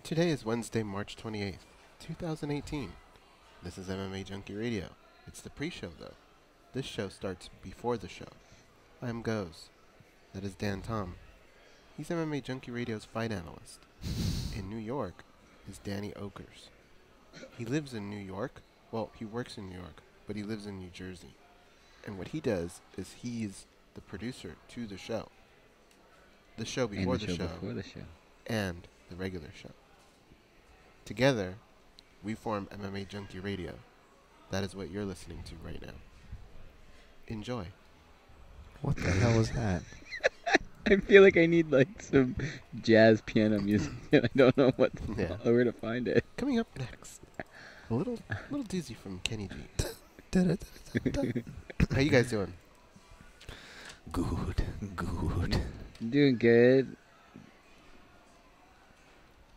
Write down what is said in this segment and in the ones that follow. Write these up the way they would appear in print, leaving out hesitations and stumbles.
Today is Wednesday, March 28th, 2018. This is MMA Junkie Radio. It's the pre-show, though. This show starts before the show. I'm Goes. That is Dan Tom. He's MMA Junkie Radio's fight analyst. In New York is Danny Okers. He lives in New York. Well, he works in New York, but he lives in New Jersey. And what he does is he's the producer to the show. The show before the show. And the regular show. Together, we form MMA Junkie Radio. That is what you're listening to right now. Enjoy. What the hell was that? I feel like I need like some jazz piano music, and I don't know where to find it. Coming up next, a little dizzy from Kenny G. How you guys doing? Good. Doing good.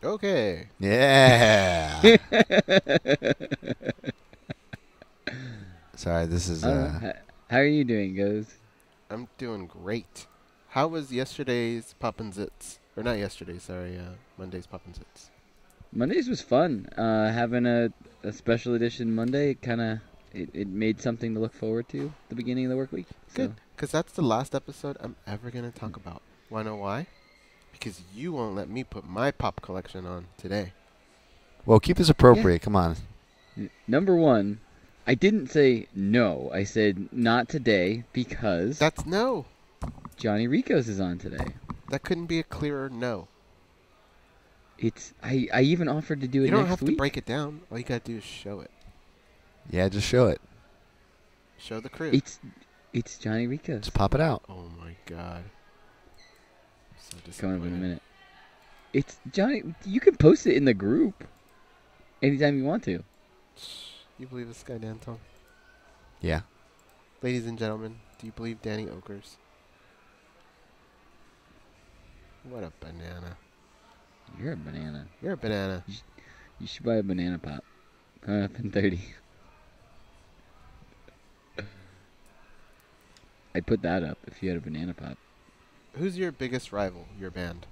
Okay. Yeah. Sorry, this is. How are you doing, Goes? I'm doing great. How was yesterday's Poppin' Zits? Or not yesterday, sorry, Monday's Poppin' Zits. Mondays was fun. Having a special edition Monday, it made something to look forward to at the beginning of the work week. Good, because that's the last episode I'm ever going to talk about. Want to know why? Because you won't let me put my pop collection on today. Well, keep this appropriate. Yeah. Come on. Number one, I didn't say no. I said not today because... That's no. Johnny Rico's is on today. That couldn't be a clearer no. I even offered to do it next week. You don't have to break it down. All you got to do is show it. Yeah, just show it. Show the crew. It's Johnny Rico's. Just pop it out. Oh, my God. So coming up in a minute. It's Johnny. You can post it in the group anytime you want to. You believe this guy, Dan Tom? Yeah. Ladies and gentlemen, do you believe Danny Okers? What a banana. You're a banana. You're a banana. You should buy a banana pop. Up in 30. I'd put that up if you had a banana pop. Who's your biggest rival, your band?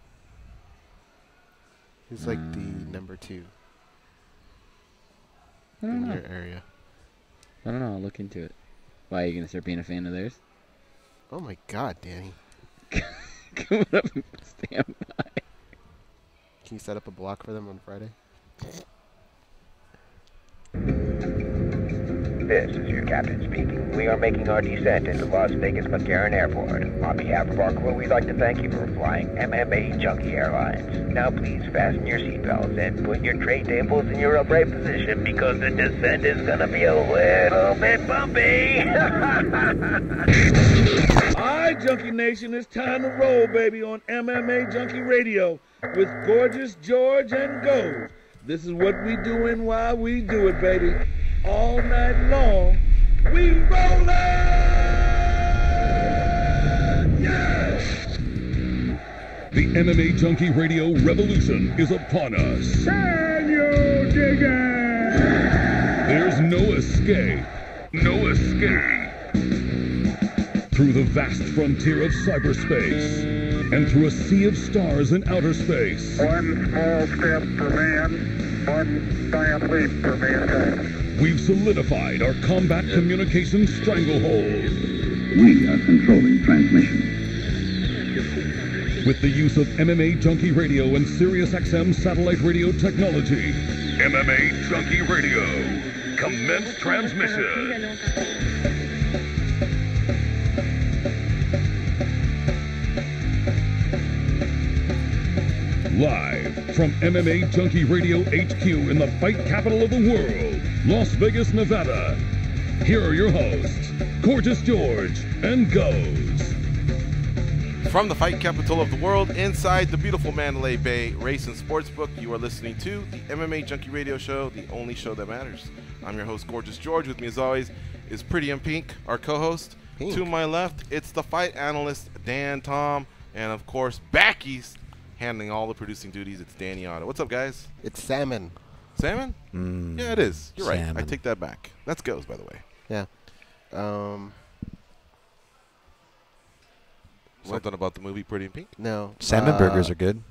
Who's like the number 2 in your area? I don't know. I'll look into it. Why, are you going to start being a fan of theirs? Oh my God, Danny. Come up and stand by. Can you set up a block for them on Friday? This is your captain speaking. We are making our descent into Las Vegas McCarran Airport. On behalf of our crew, we'd like to thank you for flying MMA Junkie Airlines. Now please fasten your seatbelts and put your tray tables in your upright position because the descent is going to be a little bit bumpy. Alright, Junkie Nation, it's time to roll, baby, on MMA Junkie Radio with Gorgeous George and Gold. This is what we doing while we do it, baby. All night long, we rollin'! Yes! The MMA Junkie Radio revolution is upon us. Can you dig it? There's no escape. No escape. Through the vast frontier of cyberspace and through a sea of stars in outer space. One small step for man, one giant leap for mankind. We've solidified our combat communications stranglehold. We are controlling transmission. With the use of MMA Junkie Radio and SiriusXM satellite radio technology. MMA Junkie Radio. Commence transmission. Live from MMA Junkie Radio HQ in the fight capital of the world, Las Vegas, Nevada. Here are your hosts, Gorgeous George and Goes. From the fight capital of the world, inside the beautiful Mandalay Bay Race and Sportsbook, you are listening to the MMA Junkie Radio Show, the only show that matters. I'm your host, Gorgeous George. With me, as always, is Pretty and Pink, our co-host. Pink. To my left, it's the fight analyst, Dan Tom, and of course, back east, handling all the producing duties, it's Danny Otto. What's up, guys? It's salmon. Salmon? Yeah, it is. You're salmon. right. I take that back. That's Goes, by the way. Yeah. Something about the movie Pretty in Pink? No. Salmon burgers are good.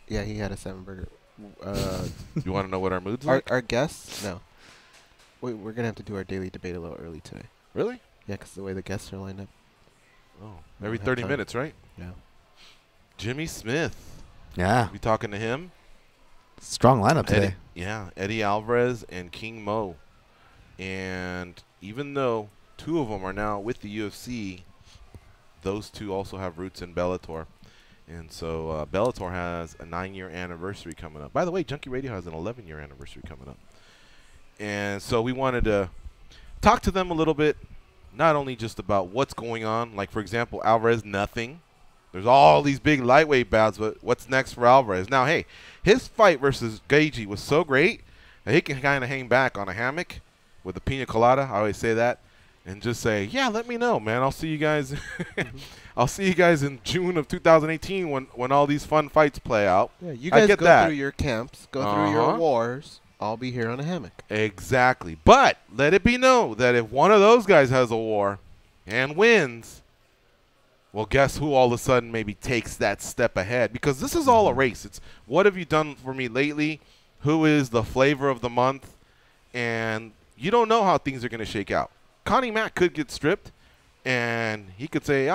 Yeah, he had a salmon burger. You want to know what our mood's like? Our guests? No. We're going to have to do our daily debate a little early today. Really? Yeah, because the way the guests are lined up. Oh, We every don't have 30 time. minutes, right? Yeah. Jimmy Smith. Yeah. We talking to him? Strong lineup today. Eddie Alvarez and King Mo. And even though two of them are now with the UFC, those two also have roots in Bellator. And so Bellator has a 9-year anniversary coming up. By the way, Junkie Radio has an 11-year anniversary coming up. And so we wanted to talk to them a little bit, not only just about what's going on. Like, for example, Alvarez, nothing. There's all these big lightweight bouts, but what's next for Alvarez? Now, hey, his fight versus Gaethje was so great that he can kind of hang back on a hammock with a pina colada. I always say that. And just say, yeah, let me know, man. I'll see you guys. I'll see you guys in June of 2018 when all these fun fights play out. Yeah, you I guys get go that. through your camps, go through your wars. I'll be here on a hammock. Exactly. But let it be known that if one of those guys has a war and wins, well, guess who all of a sudden maybe takes that step ahead? Because this is all a race. It's what have you done for me lately? Who is the flavor of the month? And you don't know how things are going to shake out. Connie Mack could get stripped, and he could say,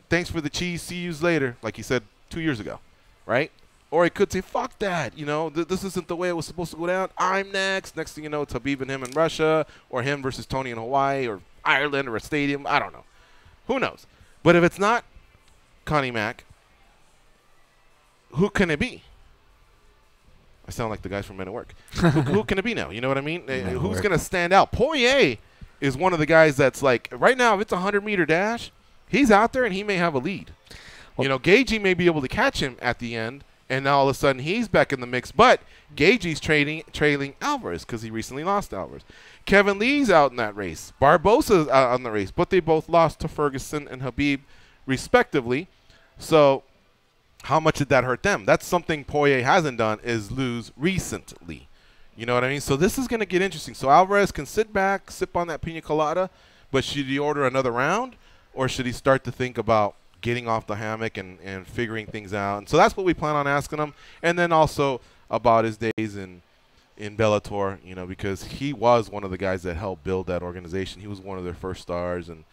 thanks for the cheese, see yous later, like he said 2 years ago, right? Or he could say, fuck that, you know, this isn't the way it was supposed to go down. I'm next. Next thing you know, it's Habib and him in Russia, or him versus Tony in Hawaii, or Ireland, or a stadium. I don't know. Who knows? But if it's not Connie Mack, who can it be? I sound like the guys from Men at Work. who can it be now? You know what I mean? Who's going to stand out? Poirier is one of the guys that's like, right now, if it's a 100-meter dash, he's out there and he may have a lead. Well, you know, Gaethje may be able to catch him at the end, and now all of a sudden he's back in the mix. But Gaethje's trailing Alvarez because he recently lost Alvarez. Kevin Lee's out in that race. Barbosa's out on the race, but they both lost to Ferguson and Habib, respectively. So how much did that hurt them? That's something Poirier hasn't done, is lose recently. You know what I mean? So this is going to get interesting. So Alvarez can sit back, sip on that pina colada, but should he order another round, or should he start to think about getting off the hammock and figuring things out? And so that's what we plan on asking him. And then also about his days in Bellator, you know, because he was one of the guys that helped build that organization. He was one of their first stars, and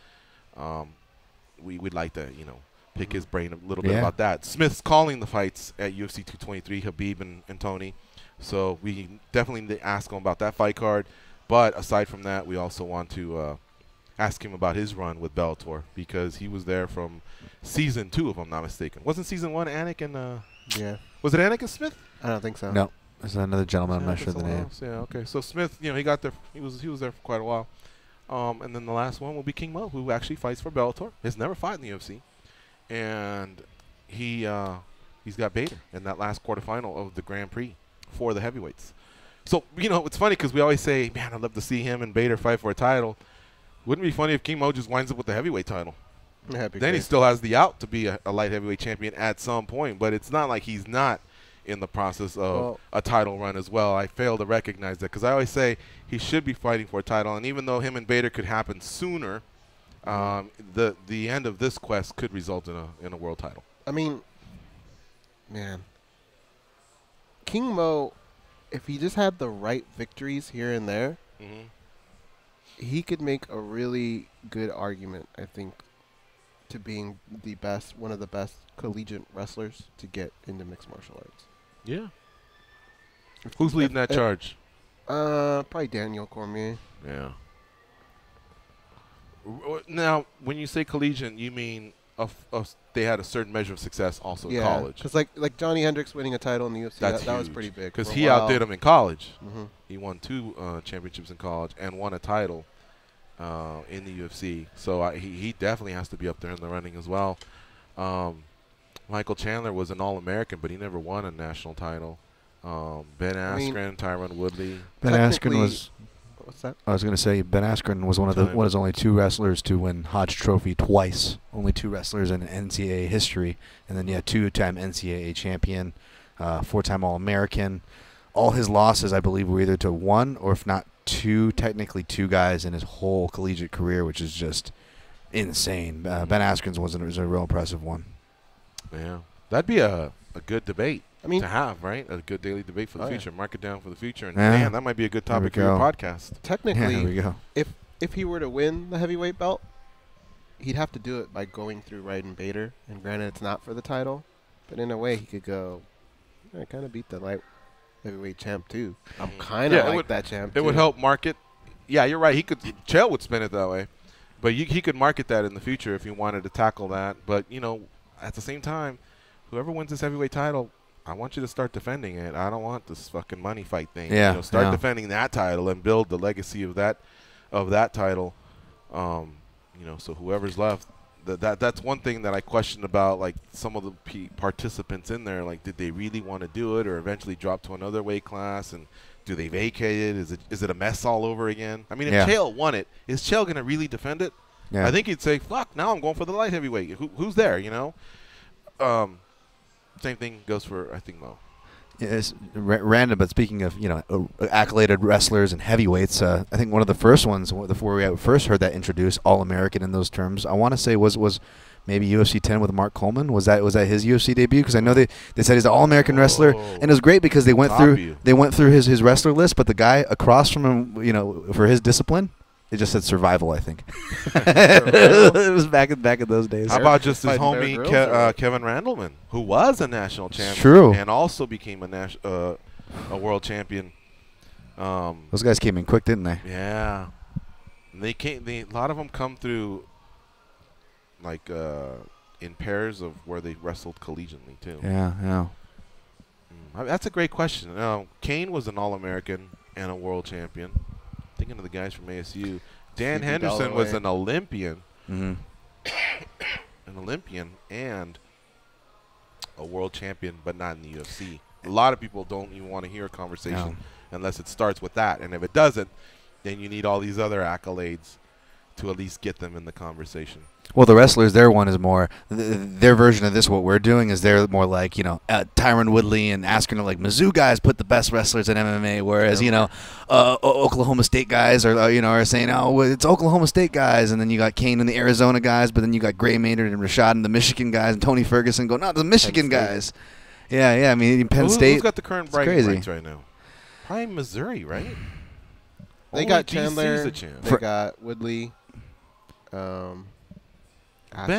we'd like to, you know, pick his brain a little bit about that. Smith's calling the fights at UFC 223, Habib and Tony. So we definitely need to ask him about that fight card. But aside from that, we also want to ask him about his run with Bellator, because he was there from season 2, if I'm not mistaken. Wasn't season 1 Anik and Yeah. Was it Anik and Smith? I don't think so. No. There's another gentleman. I'm not sure the name. Yeah, okay. So Smith, you know, he got there. He was there for quite a while. And then the last one will be King Mo, who actually fights for Bellator. He's never fought in the UFC, and he's got Bader in that last quarterfinal of the Grand Prix for the heavyweights. So, you know, it's funny because we always say, man, I'd love to see him and Bader fight for a title. Wouldn't it be funny if King Mo just winds up with the heavyweight title? Then he still has the out to be a light heavyweight champion at some point, but it's not like he's not in the process of a title run as well. I fail to recognize that because I always say he should be fighting for a title, and even though him and Bader could happen sooner, the end of this quest could result in a world title. I mean, man, King Mo, if he just had the right victories here and there, he could make a really good argument, I think, to being the best, one of the best collegiate wrestlers to get into mixed martial arts. Yeah. Who's leading that charge? Probably Daniel Cormier. Yeah. Now, when you say collegiate, you mean they had a certain measure of success also in college. Because like Johnny Hendricks winning a title in the UFC, that was pretty big. Because he outdid him in college. He won 2 championships in college and won a title in the UFC. So he definitely has to be up there in the running as well. Michael Chandler was an All-American, but he never won a national title. Ben Askren, Tyron Woodley. Ben Askren was... What's that? I was going to say Ben Askren was one of the only 2 wrestlers to win Hodge Trophy twice. Only 2 wrestlers in NCAA history, and then 2-time NCAA champion, 4-time All-American. All his losses, I believe, were either to 1 or if not 2, technically 2 guys in his whole collegiate career, which is just insane. Ben Askren's was a real impressive one. Yeah, that'd be a good debate. I mean, to have, right? A good daily debate for the Oh, yeah. future. Mark it down for the future. And Yeah. man, that might be a good There we topic for your go. podcast. Yeah, technically, there we go. if he were to win the heavyweight belt, he'd have to do it by going through Wright and Bader. And granted, it's not for the title, but in a way, he could go. I kind of beat the light heavyweight champ too. I'm kind of Yeah, it like would- that champ. It would too. help market. Yeah, you're right. Chael would spin it that way. But he could market that in the future if he wanted to tackle that. But, at the same time, whoever wins this heavyweight title, I want you to start defending it. I don't want this fucking money fight thing. Yeah, Start yeah. defending that title and build the legacy of that title. So whoever's left, that's one thing that I question about, like, some of the participants in there. Like, did they really want to do it or eventually drop to another weight class? And do they vacate it? Is it a mess all over again? I mean, if Yeah. Chael won it, is Chael going to really defend it? Yeah. I think he'd say, fuck, now I'm going for the light heavyweight. Who's there, Same thing goes for, I think, Mo. Yeah, it's random, but speaking of accoladed wrestlers and heavyweights, I think one of the first ones, before we first heard that introduced All-American in those terms, I want to say was maybe UFC 10 with Mark Coleman. Was that his UFC debut? Because I know they said he's an All-American wrestler, and it was great because they went through his wrestler list, but the guy across from him, for his discipline, it just said survival, I think. It was back in those days. How about just his Fighting Bear homie Grylls, or what? Kevin Randleman, who was a national champion True. and also became a world champion. Those guys came in quick, didn't they? Yeah, and a lot of them come through like in pairs of where they wrestled collegiately too. Yeah. That's a great question. Kane was an All-American and a world champion. Thinking of the guys from ASU. Dan Stevie Henderson was Galloway. an Olympian. Mm-hmm. An Olympian and a world champion, but not in the UFC. A lot of people don't even want to hear a conversation unless it starts with that. And if it doesn't, then you need all these other accolades to at least get them in the conversation. Well, the wrestlers, their one is more, their version of this, what we're doing, is they're more like, Tyron Woodley and Askren are like, Mizzou guys put the best wrestlers in MMA, whereas, Oklahoma State guys are saying, oh, it's Oklahoma State guys, and then you got Kane and the Arizona guys, but then you got Gray Maynard and Rashad and the Michigan guys, and Tony Ferguson go, no, the Michigan guys. Yeah, I mean, Penn State. Who's got the current bragging crazy. rights right now? Probably Missouri, right? They Only got DC's Chandler. a champ. They got Woodley. Ben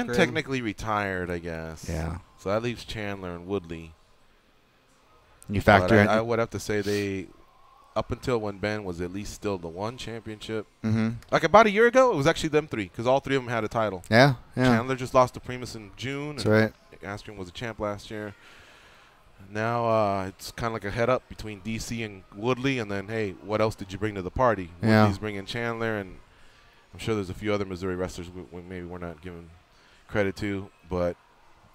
Askren. technically retired, I guess. Yeah. So that leaves Chandler and Woodley. You factor in. I would have to say they, up until when Ben was at least still the one championship. Mm-hmm. Like about a year ago, it was actually them three because all three of them had a title. Yeah. Chandler just lost to Primus in June. That's and right. Askren was a champ last year. Now it's kind of like a head up between DC and Woodley, and then, hey, what else did you bring to the party? Yeah. Woodley's bringing Chandler, and I'm sure there's a few other Missouri wrestlers maybe we're not giving credit to, but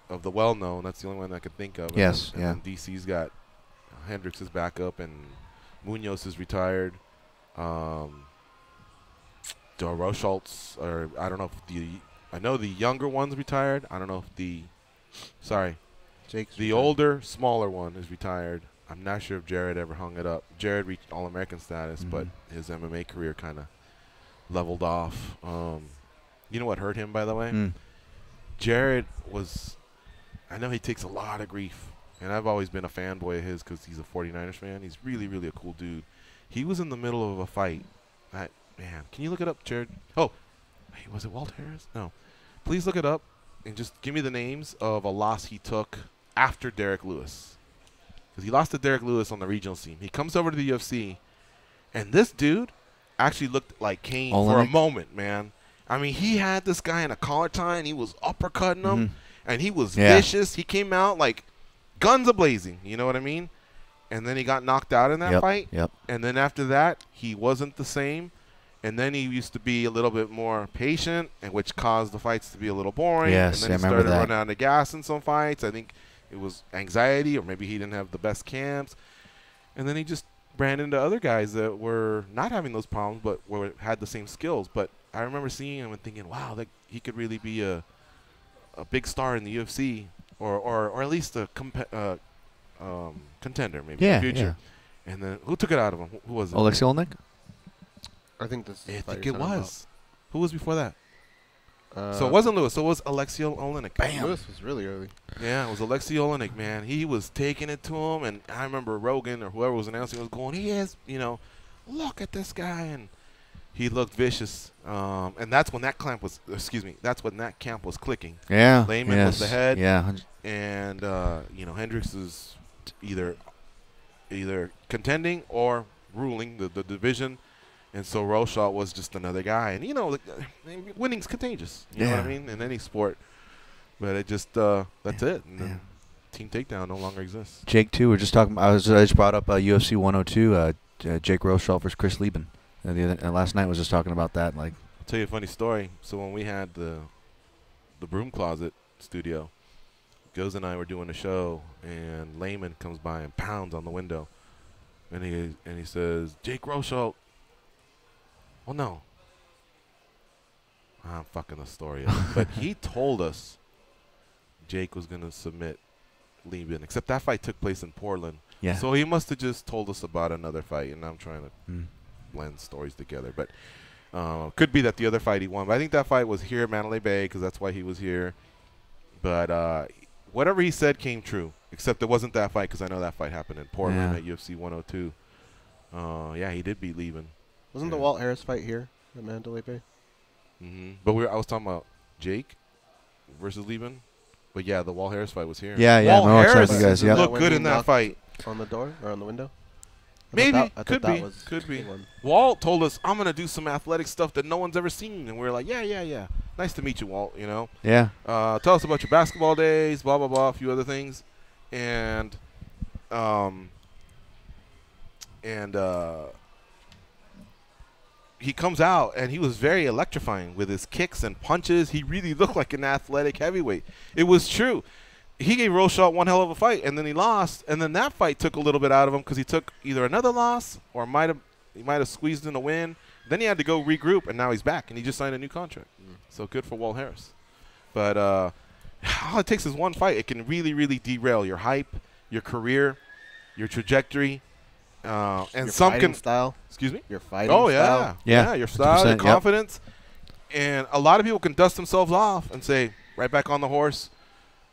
of the well-known, that's the only one I could think of. Yes, and then DC's got Hendricks' backup, and Munoz is retired. Rochalt's, or I don't know if I know the younger one's retired. I don't know if Jake's the older, smaller one is retired. I'm not sure if Jared ever hung it up. Jared reached All-American status, but his MMA career kind of leveled off. You know what hurt him, by the way? Jared was – I know he takes a lot of grief, and I've always been a fanboy of his because he's a 49ers fan. He's really, really a cool dude. He was in the middle of a fight. Man, can you look it up, Jared? Oh, wait, was it Walt Harris? No. Please look it up and just give me the names of a loss he took after Derek Lewis. Because he lost to Derek Lewis on the regional scene. He comes over to the UFC, and this dude actually looked like Kane for a moment, man. I mean, he had this guy in a collar tie, and he was uppercutting him, and he was vicious. He came out like guns a-blazing, you know what I mean? And then he got knocked out in that fight. Yep. And then after that, he wasn't the same. And then he used to be a little bit more patient, and which caused the fights to be a little boring. Yes, and then I he remember started that. running out of gas in some fights. I think it was anxiety, or maybe he didn't have the best camps. And then he just ran into other guys that were not having those problems, but had the same skills. But I remember seeing him and thinking, wow, he could really be a big star in the UFC, or at least a contender maybe in the future. Yeah. And then who took it out of him? Who was it? Alexei Olnick? I think this. I think it was. Who was before that? So it wasn't Lewis. So it was Alexei Olenek. Bam. Lewis was really early. Yeah, it was Alexei Olenek, man. He was taking it to him, and I remember Rogan or whoever was announcing was going, he has, look at this guy, and he looked vicious. And that's when that camp was, that's when that camp was clicking. Yeah. Lehman was the head. Yeah. And, Hendricks is either contending or ruling the division. And so Roshaw was just another guy. And, winning's contagious. You know what I mean? In any sport. But it just, that's it. And then Team Takedown no longer exists. Jake, too. We're just talking. I just brought up UFC 102, Jake Roshaw versus Chris Lieben. Last night was just talking about that. Like, I'll tell you a funny story. So when we had the Broom Closet studio, Goes and I were doing a show, and Lehman comes by and pounds on the window. And he says, Jake Roshaw. Oh, no. I'm fucking the story up. But he told us Jake was going to submit Lieben, except that fight took place in Portland. Yeah. So he must have just told us about another fight, and I'm trying to blend stories together. But could be that the other fight he won. But I think that fight was here at Mandalay Bay because that's why he was here. But whatever he said came true, except it wasn't that fight because I know that fight happened in Portland at UFC 102. Yeah, he did beat Lieben. Wasn't the Walt Harris fight here at Mandalay Bay? But I was talking about Jake versus Lieben. But yeah, the Walt Harris fight was here. Yeah. Walt Harris guys. Yeah. looked good in that fight. On the door or on the window? Maybe. Could be. Walt told us, I'm going to do some athletic stuff that no one's ever seen. And we were like, yeah. Nice to meet you, Walt, Yeah. Tell us about your basketball days, blah, blah, blah, a few other things. And he comes out, and he was very electrifying with his kicks and punches. He really looked like an athletic heavyweight. It was true. He gave Roshaw one hell of a fight, and then he lost. And then that fight took a little bit out of him because he took either another loss or he might have squeezed in a win. Then he had to go regroup, and now he's back, and he just signed a new contract. So good for Walt Harris. But all it takes is one fight. It can really, really derail your hype, your career, your trajectory. And your some fighting can style. Excuse me? Your fighting style. Yeah, your style, your 100%, confidence. And a lot of people can dust themselves off and say, right back on the horse,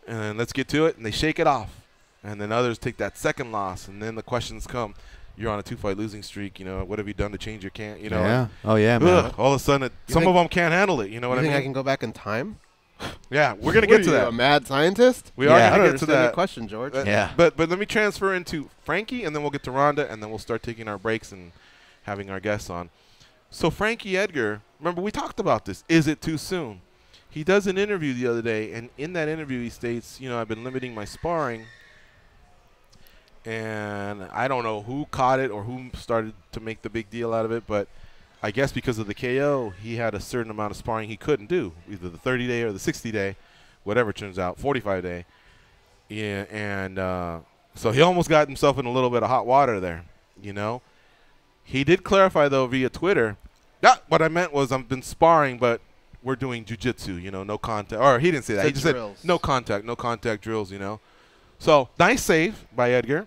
and let's get to it, and they shake it off. And then others take that second loss, and then the questions come. You're on a 2-fight losing streak. What have you done to change your can't? Yeah. Oh, yeah, man. All of a sudden, some of them can't handle it. You know what I mean? You think I can go back in time? Yeah, we're going to get to that. A mad scientist? We are going to get to that. Question, George. Yeah. But let me transfer into Frankie, and then we'll get to Rhonda, and then we'll start taking our breaks and having our guests on. So Frankie Edgar, remember we talked about this. Is it too soon? He does an interview the other day, and in that interview he states, I've been limiting my sparring, and I don't know who caught it or who started to make the big deal out of it, but I guess because of the KO, he had a certain amount of sparring he couldn't do, either the 30-day or the 60-day, whatever it turns out, 45-day. Yeah, and so he almost got himself in a little bit of hot water there, He did clarify, though, via Twitter, what I meant was I've been sparring, but we're doing jiu-jitsu, no contact. Or he didn't say that. He just said no contact drills, So nice save by Edgar.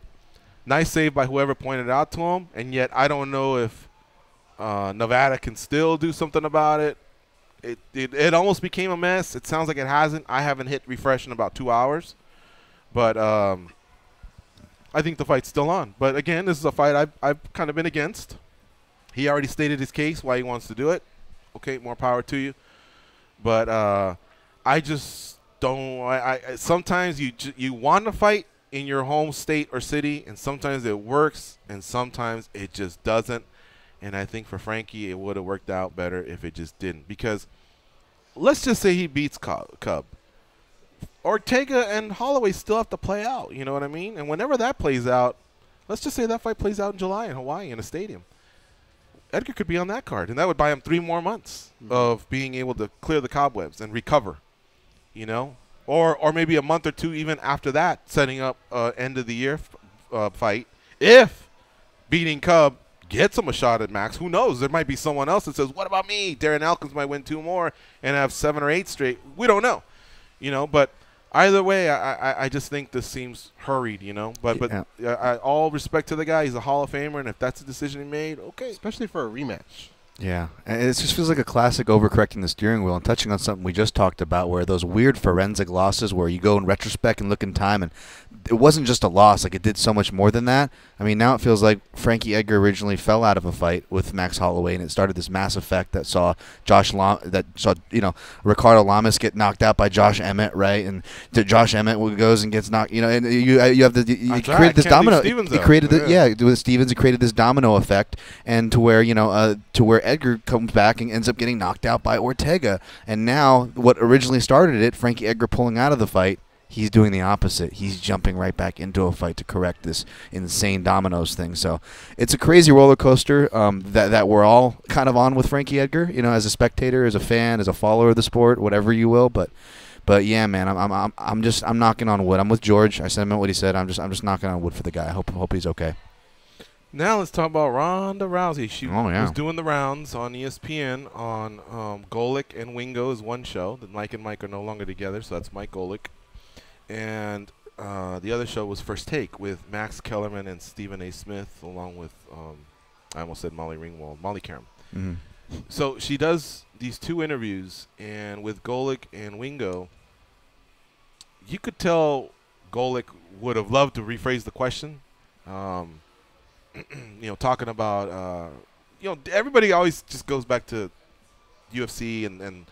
Nice save by whoever pointed it out to him. And yet I don't know if Nevada can still do something about it. It almost became a mess. It sounds like it hasn't. I haven't hit refresh in about 2 hours. But I think the fight's still on. But, again, this is a fight I've kind of been against. He already stated his case, why he wants to do it. Okay, more power to you. But I just don't – sometimes you want to fight in your home state or city, and sometimes it works, and sometimes it just doesn't. And I think for Frankie it would have worked out better if it just didn't. Because let's just say he beats Cub. Ortega and Holloway still have to play out, you know what I mean? And whenever that plays out, let's just say that fight plays out in July in Hawaii in a stadium. Edgar could be on that card, and that would buy him 3 more months of being able to clear the cobwebs and recover, Or maybe a month or 2 even after that, setting up end of the year fight. If beating Cub gets him a shot at Max, who knows? There might be someone else that says, what about me? Darren Elkins might win 2 more and have 7 or 8 straight. We don't know, But either way, I just think this seems hurried, But all respect to the guy. He's a Hall of Famer, and if that's the decision he made, okay. Especially for a rematch. Yeah, and it just feels like a classic overcorrecting the steering wheel and touching on something we just talked about, where those weird forensic losses where you go in retrospect and look in time, and it wasn't just a loss, like it did so much more than that. I mean, now it feels like Frankie Edgar originally fell out of a fight with Max Holloway, and it started this mass effect that saw Ricardo Lamas get knocked out by Josh Emmett, right? And Josh Emmett goes and gets knocked, and you have created this domino. He created with Stevens, he created this domino effect, and to where Edgar comes back and ends up getting knocked out by Ortega. And now what originally started it, Frankie Edgar pulling out of the fight, he's doing the opposite. He's jumping right back into a fight to correct this insane dominoes thing. So it's a crazy roller coaster that we're all kind of on with Frankie Edgar, as a spectator, as a fan, as a follower of the sport, whatever you will. But yeah, man, I'm knocking on wood. I'm with George. I meant what he said. I'm just knocking on wood for the guy. I hope he's okay. Now let's talk about Ronda Rousey. She was doing the rounds on ESPN on Golic and Wingo is one show. That Mike and Mike are no longer together, so that's Mike Golic. And the other show was First Take with Max Kellerman and Stephen A. Smith, along with, I almost said Molly Ringwald, Molly Karam. Mm-hmm. So she does these two interviews, and with Golic and Wingo, you could tell Golic would have loved to rephrase the question. Talking about, everybody always just goes back to UFC and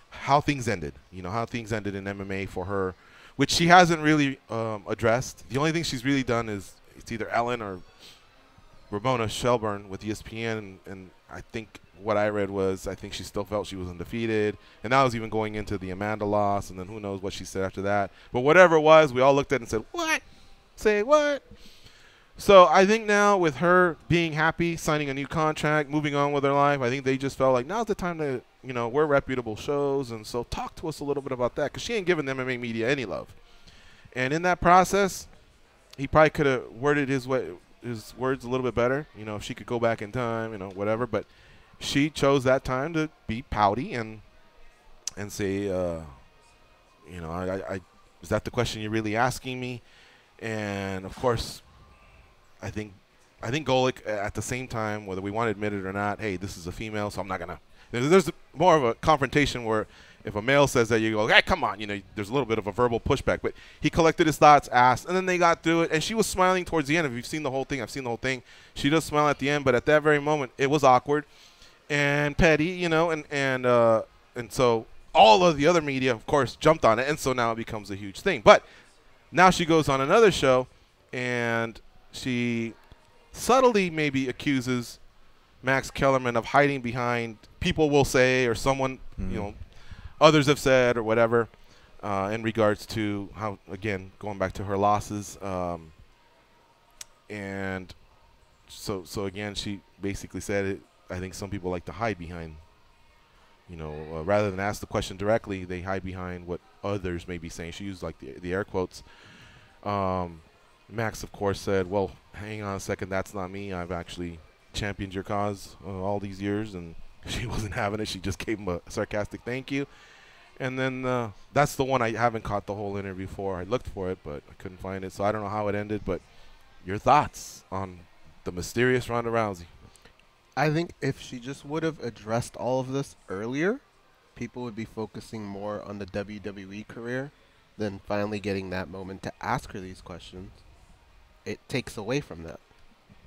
how things ended. How things ended in MMA for her, which she hasn't really addressed. The only thing she's really done is it's either Ellen or Ramona Shelburne with ESPN, and I think what I read was I think she still felt she was undefeated, and that was even going into the Amanda loss, and then who knows what she said after that. But whatever it was, we all looked at it and said, what? Say what? So I think now with her being happy, signing a new contract, moving on with her life, I think they just felt like now's the time to, we're reputable shows, and so talk to us a little bit about that, because she ain't giving the MMA media any love. And in that process, he probably could have worded his words a little bit better, if she could go back in time, whatever. But she chose that time to be pouty and say, is that the question you're really asking me? And, of course, I think Golic, at the same time, whether we want to admit it or not, hey, this is a female, so I'm not going to. There's more of a confrontation where if a male says that, you go, hey, come on. There's a little bit of a verbal pushback. But he collected his thoughts, asked, and then they got through it. And she was smiling towards the end. If you've seen the whole thing, I've seen the whole thing. She does smile at the end, but at that very moment, it was awkward and petty, and so all of the other media, of course, jumped on it. And so now it becomes a huge thing. But now she goes on another show, and she subtly maybe accuses Max Kellerman of hiding behind, people will say, or someone, others have said or whatever, in regards to how, again, going back to her losses. And so again, she basically said it. I think some people like to hide behind, rather than ask the question directly, they hide behind what others may be saying. She used like the air quotes. Max, of course, said, well, hang on a second, that's not me. I've actually championed your cause all these years, and she wasn't having it. She just gave him a sarcastic thank you. And then that's the one I haven't caught the whole interview for. I looked for it, but I couldn't find it, so I don't know how it ended. But your thoughts on the mysterious Ronda Rousey? I think if she just would have addressed all of this earlier, people would be focusing more on the WWE career than finally getting that moment to ask her these questions. It takes away from that.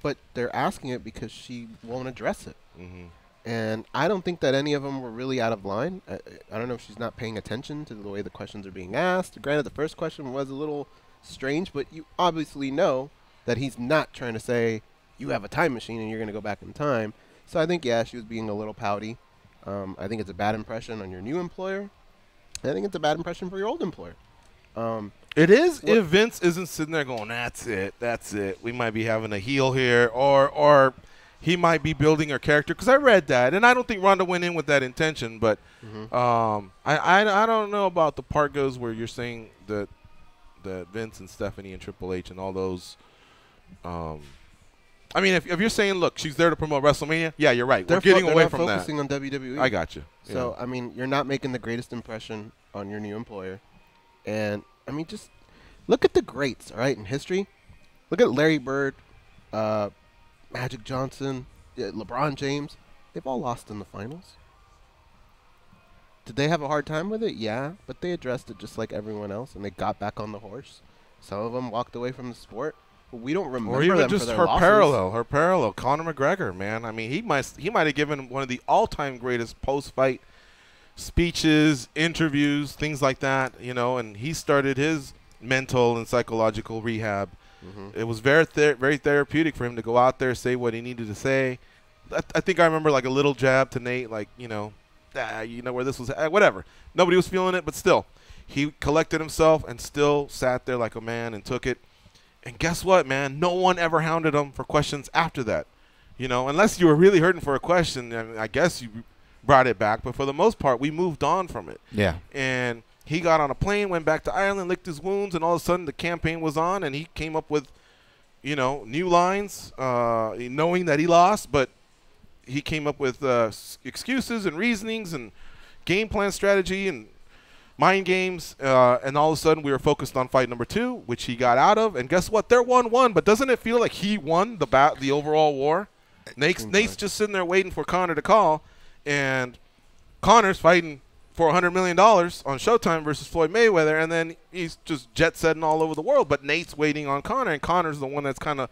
But they're asking it because she won't address it. Mm-hmm. And I don't think that any of them were really out of line. I don't know if she's not paying attention to the way the questions are being asked. Granted, the first question was a little strange, but you obviously know that he's not trying to say, you have a time machine and you're going to go back in time. So I think, yeah, she was being a little pouty. I think it's a bad impression on your new employer. I think it's a bad impression for your old employer. It is if Vince isn't sitting there going, that's it. We might be having a heel here, or he might be building her character. Because I read that, and I don't think Ronda went in with that intention. But I don't know about the part goes where you're saying that Vince and Stephanie and Triple H and all those. I mean, if you're saying, look, she's there to promote WrestleMania, yeah, you're right. We're getting away from that. They're focusing on WWE. I got you. So, I mean, you're not making the greatest impression on your new employer. And, I mean, just look at the greats, all right, in history. Look at Larry Bird, Magic Johnson, LeBron James. They've all lost in the finals. Did they have a hard time with it? Yeah, but they addressed it just like everyone else, and they got back on the horse. Some of them walked away from the sport, but we don't remember Or even them just for their her losses. parallel, Conor McGregor, man. I mean, he might have given one of the all-time greatest post-fight speeches, interviews, things like that, you know, and he started his mental and psychological rehab. It was very therapeutic for him to go out there, say what he needed to say. I think I remember like a little jab to Nate, like, you know where this was, whatever. Nobody was feeling it, but still, he collected himself and still sat there like a man and took it. And guess what, man? No one ever hounded him for questions after that. You know, unless you were really hurting for a question, I guess you brought it back. But for the most part, we moved on from it. Yeah. And he got on a plane, went back to Ireland, licked his wounds, and all of a sudden the campaign was on, and he came up with, you know, new lines, knowing that he lost, but he came up with excuses and reasonings and game plan strategy and mind games, and all of a sudden we were focused on fight number 2, which he got out of. And guess what? They're 1-1, but doesn't it feel like he won the overall war? Nate's just sitting there waiting for Conor to call, and Conor's fighting for $100 million on Showtime versus Floyd Mayweather, and then he's just jet-setting all over the world. But Nate's waiting on Conor, and Conor's the one that's kind of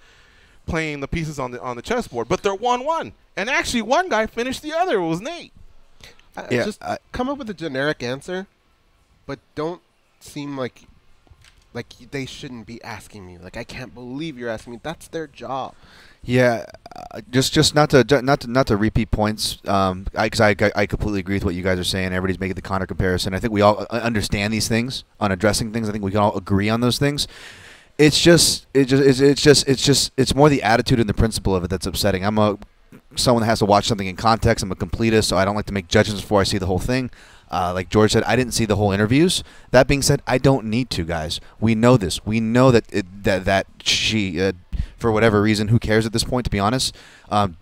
playing the pieces on the chessboard. But they're 1-1. And actually, one guy finished the other. It was Nate. Just come up with a generic answer, but don't seem like they shouldn't be asking me. Like, I can't believe you're asking me. That's their job. Yeah, just not to repeat points. Because I completely agree with what you guys are saying. Everybody's making the Conor comparison. I think we all understand these things on addressing things. I think we can all agree on those things. It's more the attitude and the principle of it that's upsetting. Someone that has to watch something in context. I'm a completist, so I don't like to make judgments before I see the whole thing. Like George said, I didn't see the whole interviews. That being said, I don't need to, guys. We know this. We know that she, for whatever reason, who cares at this point, to be honest,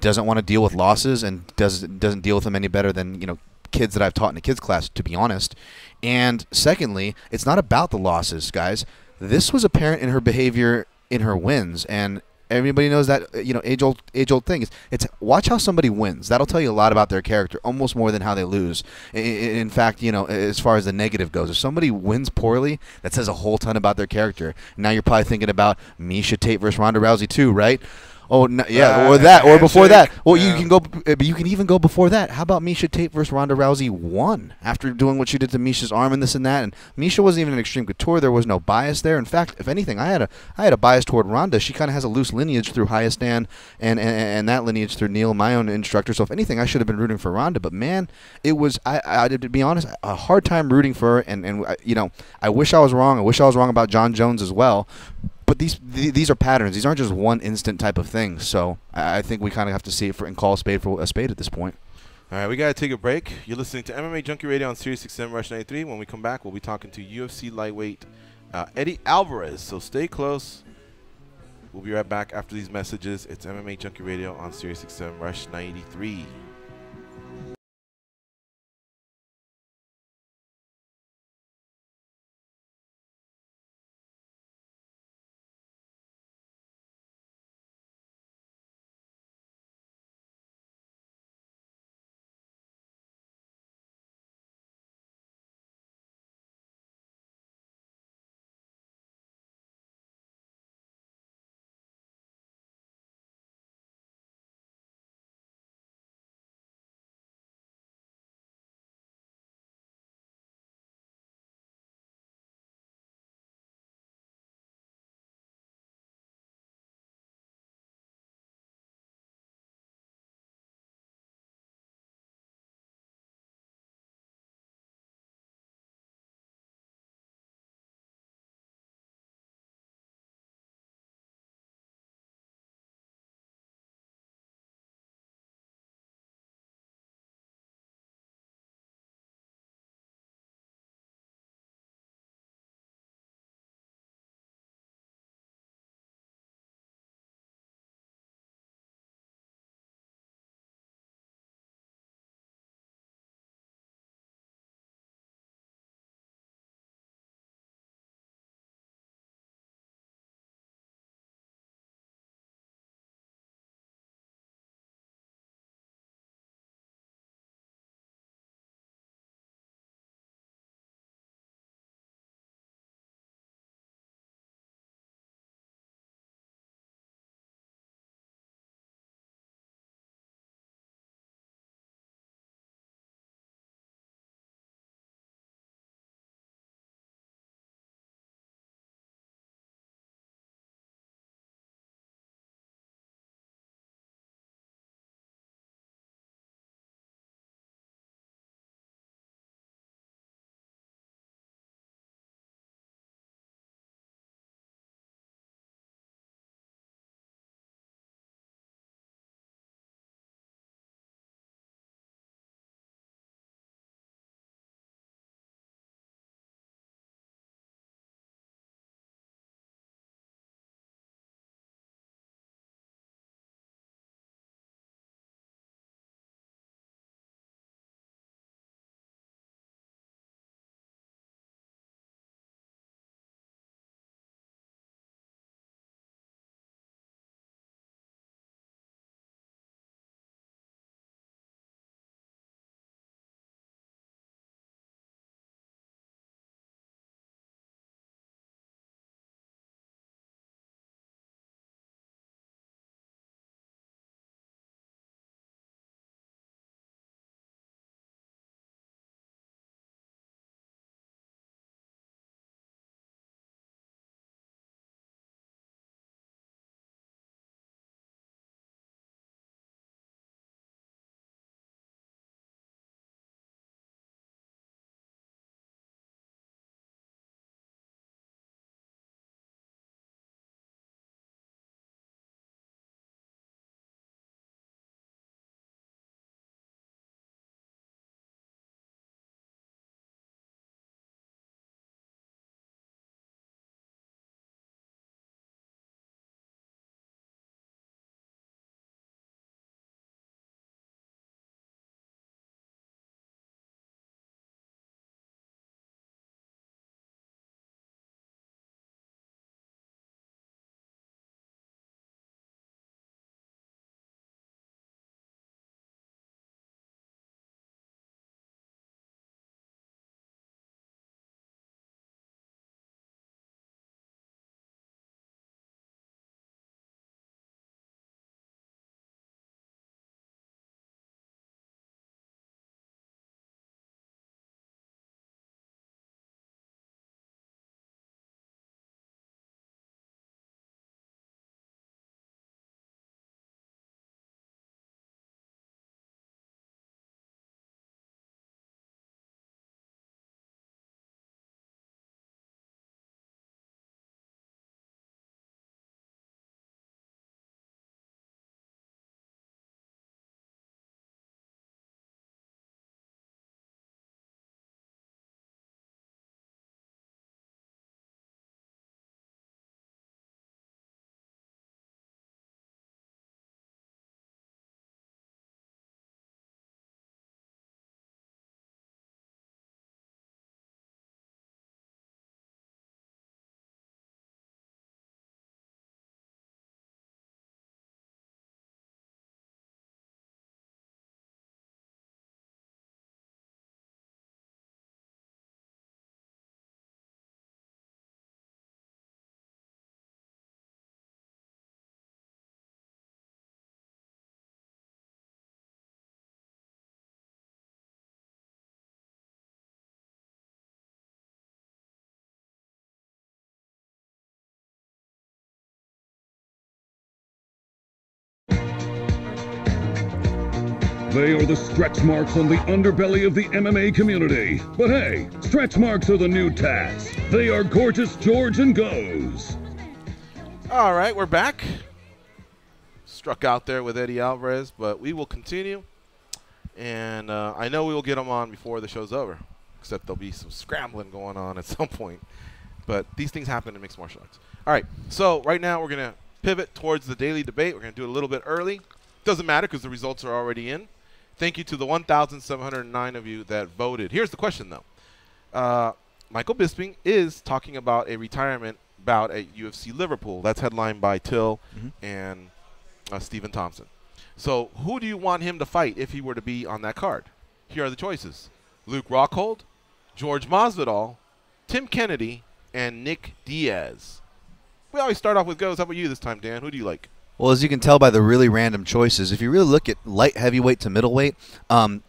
doesn't want to deal with losses and doesn't deal with them any better than, you know, kids that I've taught in a kids class, to be honest. And secondly, it's not about the losses, guys. This was apparent in her behavior in her wins, and everybody knows that, you know, age old thing. It's watch how somebody wins. That'll tell you a lot about their character, almost more than how they lose. In fact, you know, as far as the negative goes, if somebody wins poorly, that says a whole ton about their character. Now you're probably thinking about Miesha Tate versus Ronda Rousey too, right? Oh no, yeah, or that, or before that. Well, yeah. You can even go before that. How about Miesha Tate versus Ronda Rousey won after doing what she did to Misha's arm and this and that? And Miesha wasn't even an extreme couture. There was no bias there. In fact, if anything, I had a bias toward Ronda. She kind of has a loose lineage through Hayastan and that lineage through Neil, my own instructor. So if anything, I should have been rooting for Ronda. But man, it was to be honest, a hard time rooting for her. And you know, I wish I was wrong. I wish I was wrong about John Jones as well. But these are patterns. These aren't just one instant type of thing. So I think we kind of have to see it and call a spade for a spade at this point. All right, we got to take a break. You're listening to MMA Junkie Radio on Sirius XM Rush 93. When we come back, we'll be talking to UFC lightweight Eddie Alvarez. So stay close. We'll be right back after these messages. It's MMA Junkie Radio on Sirius XM Rush 93. They are the stretch marks on the underbelly of the MMA community. But hey, stretch marks are the new tats. They are Gorgeous George and Goes. All right, we're back. Struck out there with Eddie Alvarez, but we will continue. And I know we will get him on before the show's over, except there'll be some scrambling going on at some point. But these things happen in mixed martial arts. All right, so right now we're going to pivot towards the daily debate. We're going to do it a little bit early. Doesn't matter because the results are already in. Thank you to the 1,709 of you that voted. Here's the question, though. Michael Bisping is talking about a retirement bout at UFC Liverpool. That's headlined by Till and Stephen Thompson. So who do you want him to fight if he were to be on that card? Here are the choices. Luke Rockhold, George Masvidal, Tim Kennedy, and Nick Diaz. We always start off with Goes. How about you this time, Dan? Who do you like? Well, as you can tell by the really random choices, if you really look at light heavyweight to middleweight,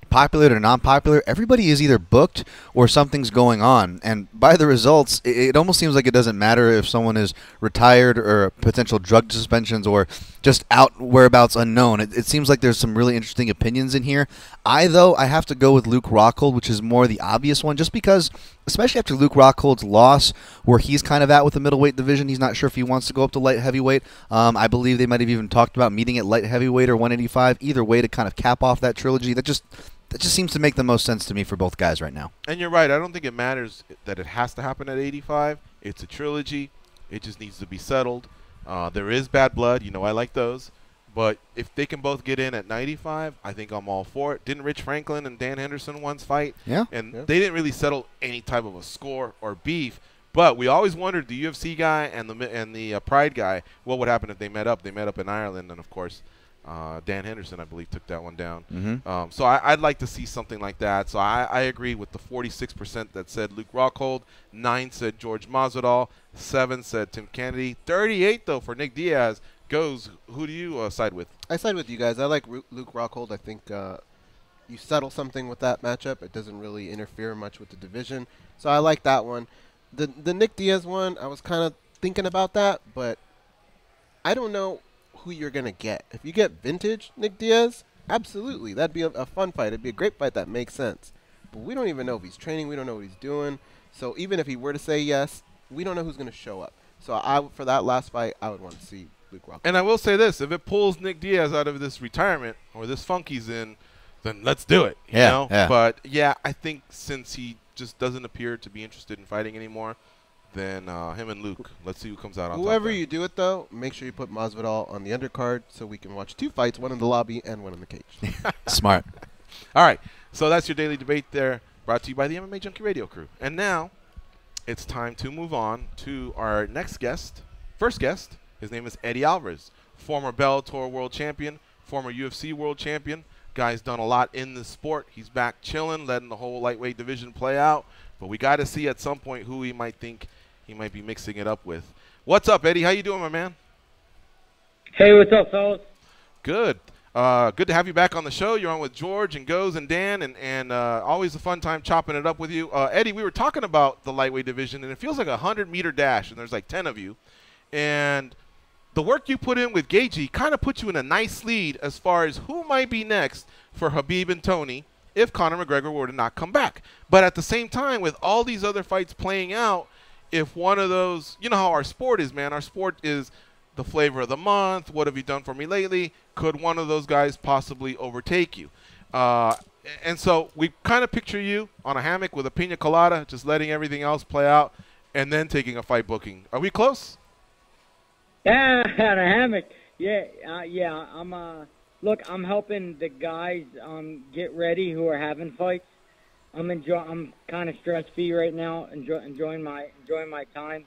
popular to non-popular, everybody is either booked or something's going on. And by the results, it almost seems like it doesn't matter if someone is retired or potential drug suspensions or just out whereabouts unknown. It seems like there's some really interesting opinions in here. I have to go with Luke Rockhold, which is more the obvious one, just because, especially after Luke Rockhold's loss, where he's kind of at with the middleweight division, he's not sure if he wants to go up to light heavyweight. I believe they might have even talked about meeting at light heavyweight or 185. Either way, to kind of cap off that trilogy, that just seems to make the most sense to me for both guys right now. And you're right. I don't think it matters that it has to happen at 85. It's a trilogy. It just needs to be settled. There is bad blood. You know, I like those. But if they can both get in at 95, I think I'm all for it. Didn't Rich Franklin and Dan Henderson once fight? Yeah. And they didn't really settle any type of a score or beef. But we always wondered, the UFC guy and the Pride guy, what would happen if they met up? They met up in Ireland, and, of course, Dan Henderson, I believe, took that one down. So I'd like to see something like that. So I agree with the 46% that said Luke Rockhold, 9 said George Masvidal, 7 said Tim Kennedy, 38 though for Nick Diaz. Goes, who do you side with? I side with you guys. I like Luke Rockhold. I think you settle something with that matchup. It doesn't really interfere much with the division. So I like that one. The Nick Diaz one, I was kind of thinking about that, but I don't know who you're going to get. If you get vintage Nick Diaz, absolutely. That'd be a fun fight. It'd be a great fight that makes sense. But we don't even know if he's training. We don't know what he's doing. So even if he were to say yes, we don't know who's going to show up. So for that last fight, I would want to see Luke Rockhold. And I will say this. If it pulls Nick Diaz out of this retirement or this funk he's in, then let's do it. You know? Yeah. But, yeah, I think since he just doesn't appear to be interested in fighting anymore, then him and Luke, let's see who comes out on top. Whoever you do it, though, make sure you put Masvidal on the undercard so we can watch 2 fights, one in the lobby and one in the cage. Smart. All right, so that's your daily debate there, brought to you by the MMA Junkie Radio crew. And now it's time to move on to our next guest, first guest. His name is Eddie Alvarez, former Bellator world champion, former UFC world champion. Guy's done a lot in the sport. He's back chilling, letting the whole lightweight division play out. But we got to see at some point who he might think he might be mixing it up with. What's up, Eddie? How you doing, my man? Hey, what's up, fellas? Good. Good to have you back on the show. You're on with George and Goes and Dan, and always a fun time chopping it up with you. Eddie, we were talking about the lightweight division, and it feels like a 100-meter dash, and there's like 10 of you. And the work you put in with Gaethje kind of puts you in a nice lead as far as who might be next for Khabib and Tony if Conor McGregor were to not come back. But at the same time, with all these other fights playing out, if one of those, you know how our sport is, man. Our sport is the flavor of the month. What have you done for me lately? Could one of those guys possibly overtake you? And so we kind of picture you on a hammock with a pina colada, just letting everything else play out, and then taking a fight booking. Are we close? Yeah, at a hammock. Yeah. Look, I'm helping the guys get ready who are having fights. I'm kind of stress-free right now, enjoying my time.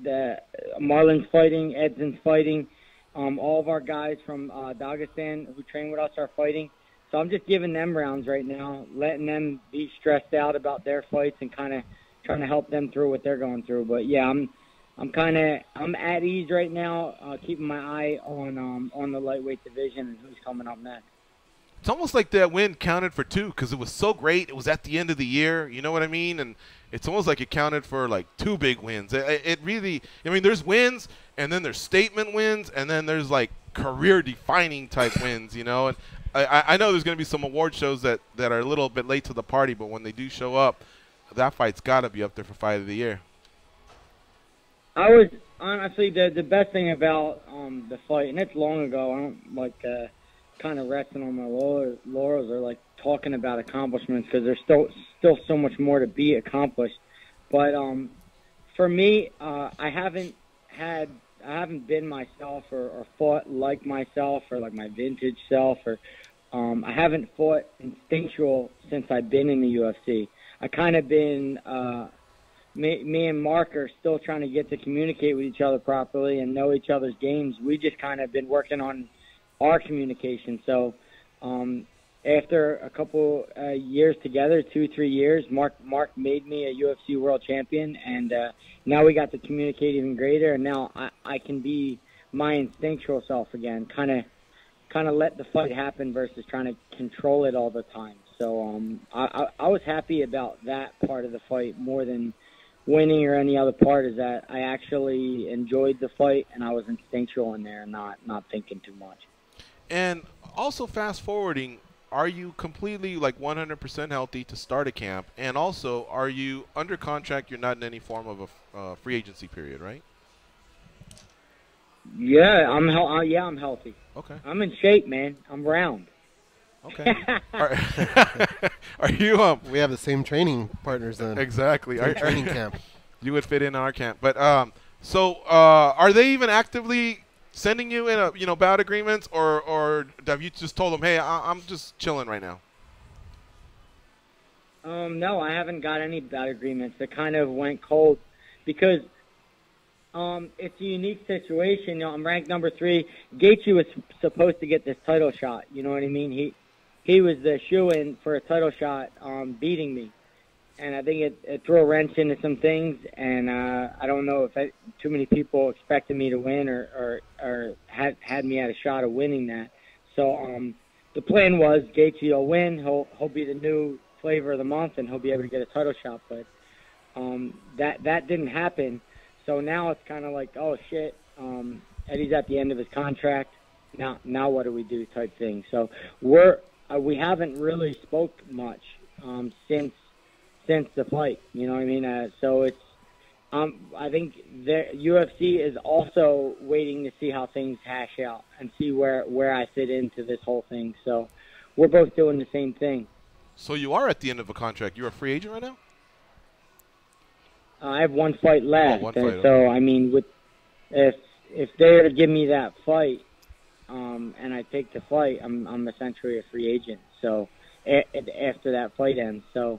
The Marlon's fighting, Edson's fighting. All of our guys from Dagestan who train with us are fighting. So I'm just giving them rounds right now, letting them be stressed out about their fights and kind of trying to help them through what they're going through. But yeah, I'm at ease right now, keeping my eye on the lightweight division and who's coming up next. It's almost like that win counted for 2 because it was so great. It was at the end of the year. You know what I mean? And it's almost like it counted for like 2 big wins. It really, I mean, there's wins and then there's statement wins and then there's like career-defining type wins, you know. And I know there's going to be some award shows that are a little bit late to the party, but when they do show up, that fight's got to be up there for Fight of the Year. I was honestly the best thing about the fight, and it's long ago. I don't like kind of resting on my laurels or like talking about accomplishments because there's still so much more to be accomplished. But for me, I haven't been myself or fought like myself or like my vintage self or I haven't fought instinctual since I've been in the UFC. I kind of been me and Mark are still trying to get to communicate with each other properly and know each other's games. We just kind of been working on our communication. So after a couple years together, 2-3 years, Mark made me a UFC world champion, and now we got to communicate even greater. And now I can be my instinctual self again, kind of let the fight happen versus trying to control it all the time. So I was happy about that part of the fight more than winning or any other part, is that I actually enjoyed the fight and I was instinctual in there and not thinking too much. And also fast forwarding, are you completely like 100% healthy to start a camp? And also, are you under contract? You're not in any form of a free agency period, right? Yeah, I'm healthy. Okay. I'm in shape, man. I'm round. Okay. Are you? We have the same training partners then. Exactly. Our training camp. You would fit in our camp, but so are they even actively sending you in bout agreements, or have you just told them, hey, I'm just chilling right now? No, I haven't got any bout agreements. It kind of went cold because it's a unique situation. I'm ranked number 3. Gaethje was supposed to get this title shot. You know what I mean? He was the shoe-in for a title shot, beating me. And I think it threw a wrench into some things, and I don't know if too many people expected me to win or had me at a shot of winning that. So the plan was Gaethje will win, he'll be the new flavor of the month, and he'll be able to get a title shot. But that didn't happen. So now it's kind of like, oh shit, Eddie's at the end of his contract. Now what do we do type thing. So we haven't really spoke much since the fight, you know what I mean? So it's, I think the UFC is also waiting to see how things hash out and see where I fit into this whole thing. So we're both doing the same thing. So you are at the end of a contract. You're a free agent right now? I have one fight left. Oh, one fight, so okay. I mean, if they were to give me that fight, and I take the fight, I'm essentially a free agent. So after that fight ends, so.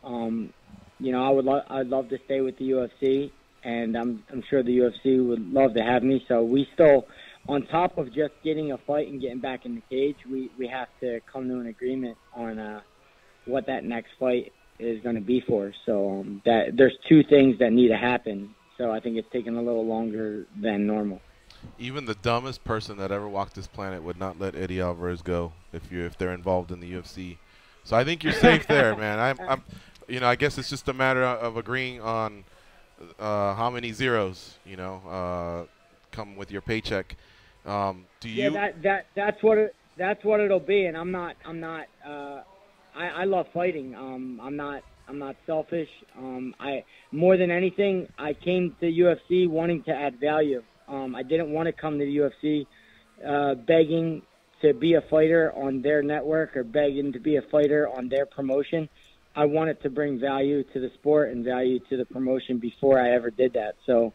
I'd love to stay with the UFC, and I'm sure the UFC would love to have me. So we still, on top of just getting a fight and getting back in the cage, we have to come to an agreement on what that next fight is going to be for. So that there's 2 things that need to happen. So I think it's taking a little longer than normal. Even the dumbest person that ever walked this planet would not let Eddie Alvarez go if they're involved in the UFC. So I think you're safe there, man. I guess it's just a matter of agreeing on how many zeros, come with your paycheck. That's what it'll be, and I'm not. I love fighting. I'm not selfish. More than anything, I came to UFC wanting to add value. I didn't want to come to the UFC begging to be a fighter on their network or begging to be a fighter on their promotion. I wanted to bring value to the sport and value to the promotion before I ever did that. So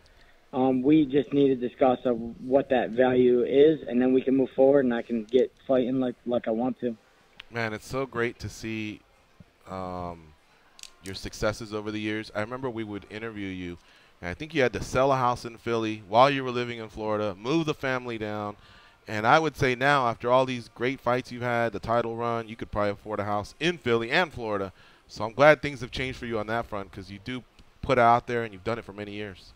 we just need to discuss what that value is, and then we can move forward and I can get fighting like I want to. Man, it's so great to see your successes over the years. I remember we would interview you, and I think you had to sell a house in Philly while you were living in Florida, move the family down. And I would say now, after all these great fights you've had, the title run, you could probably afford a house in Philly and Florida. So I'm glad things have changed for you on that front, because you do put it out there and you've done it for many years.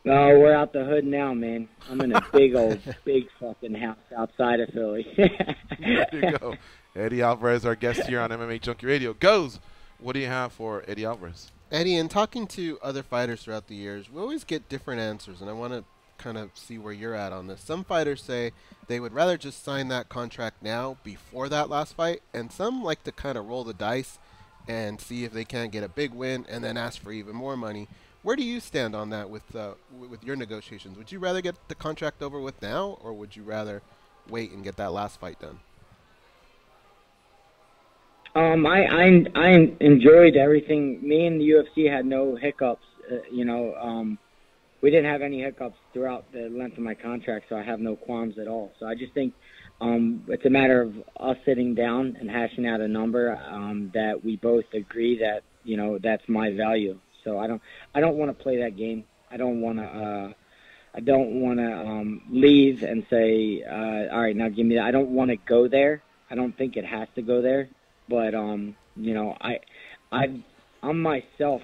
No, we're out the hood now, man. I'm in a big fucking house outside of Philly. There you go. Eddie Alvarez, our guest here on MMA Junkie Radio. Goes, what do you have for Eddie Alvarez? Eddie, in talking to other fighters throughout the years, we always get different answers, and I want to kind of see where you're at on this. Some fighters say they would rather just sign that contract now before that last fight, and some like to kind of roll the dice and see if they can't get a big win and then ask for even more money. Where do you stand on that with your negotiations? Would you rather get the contract over with now, or would you rather wait and get that last fight done? I enjoyed everything. Me and the UFC had no hiccups. We didn't have any hiccups throughout the length of my contract, so I have no qualms at all. So I just think it's a matter of us sitting down and hashing out a number that we both agree that that's my value. So I don't want to play that game. I don't want to leave and say, all right, now give me that. I don't want to go there. I don't think it has to go there. But I'm myself.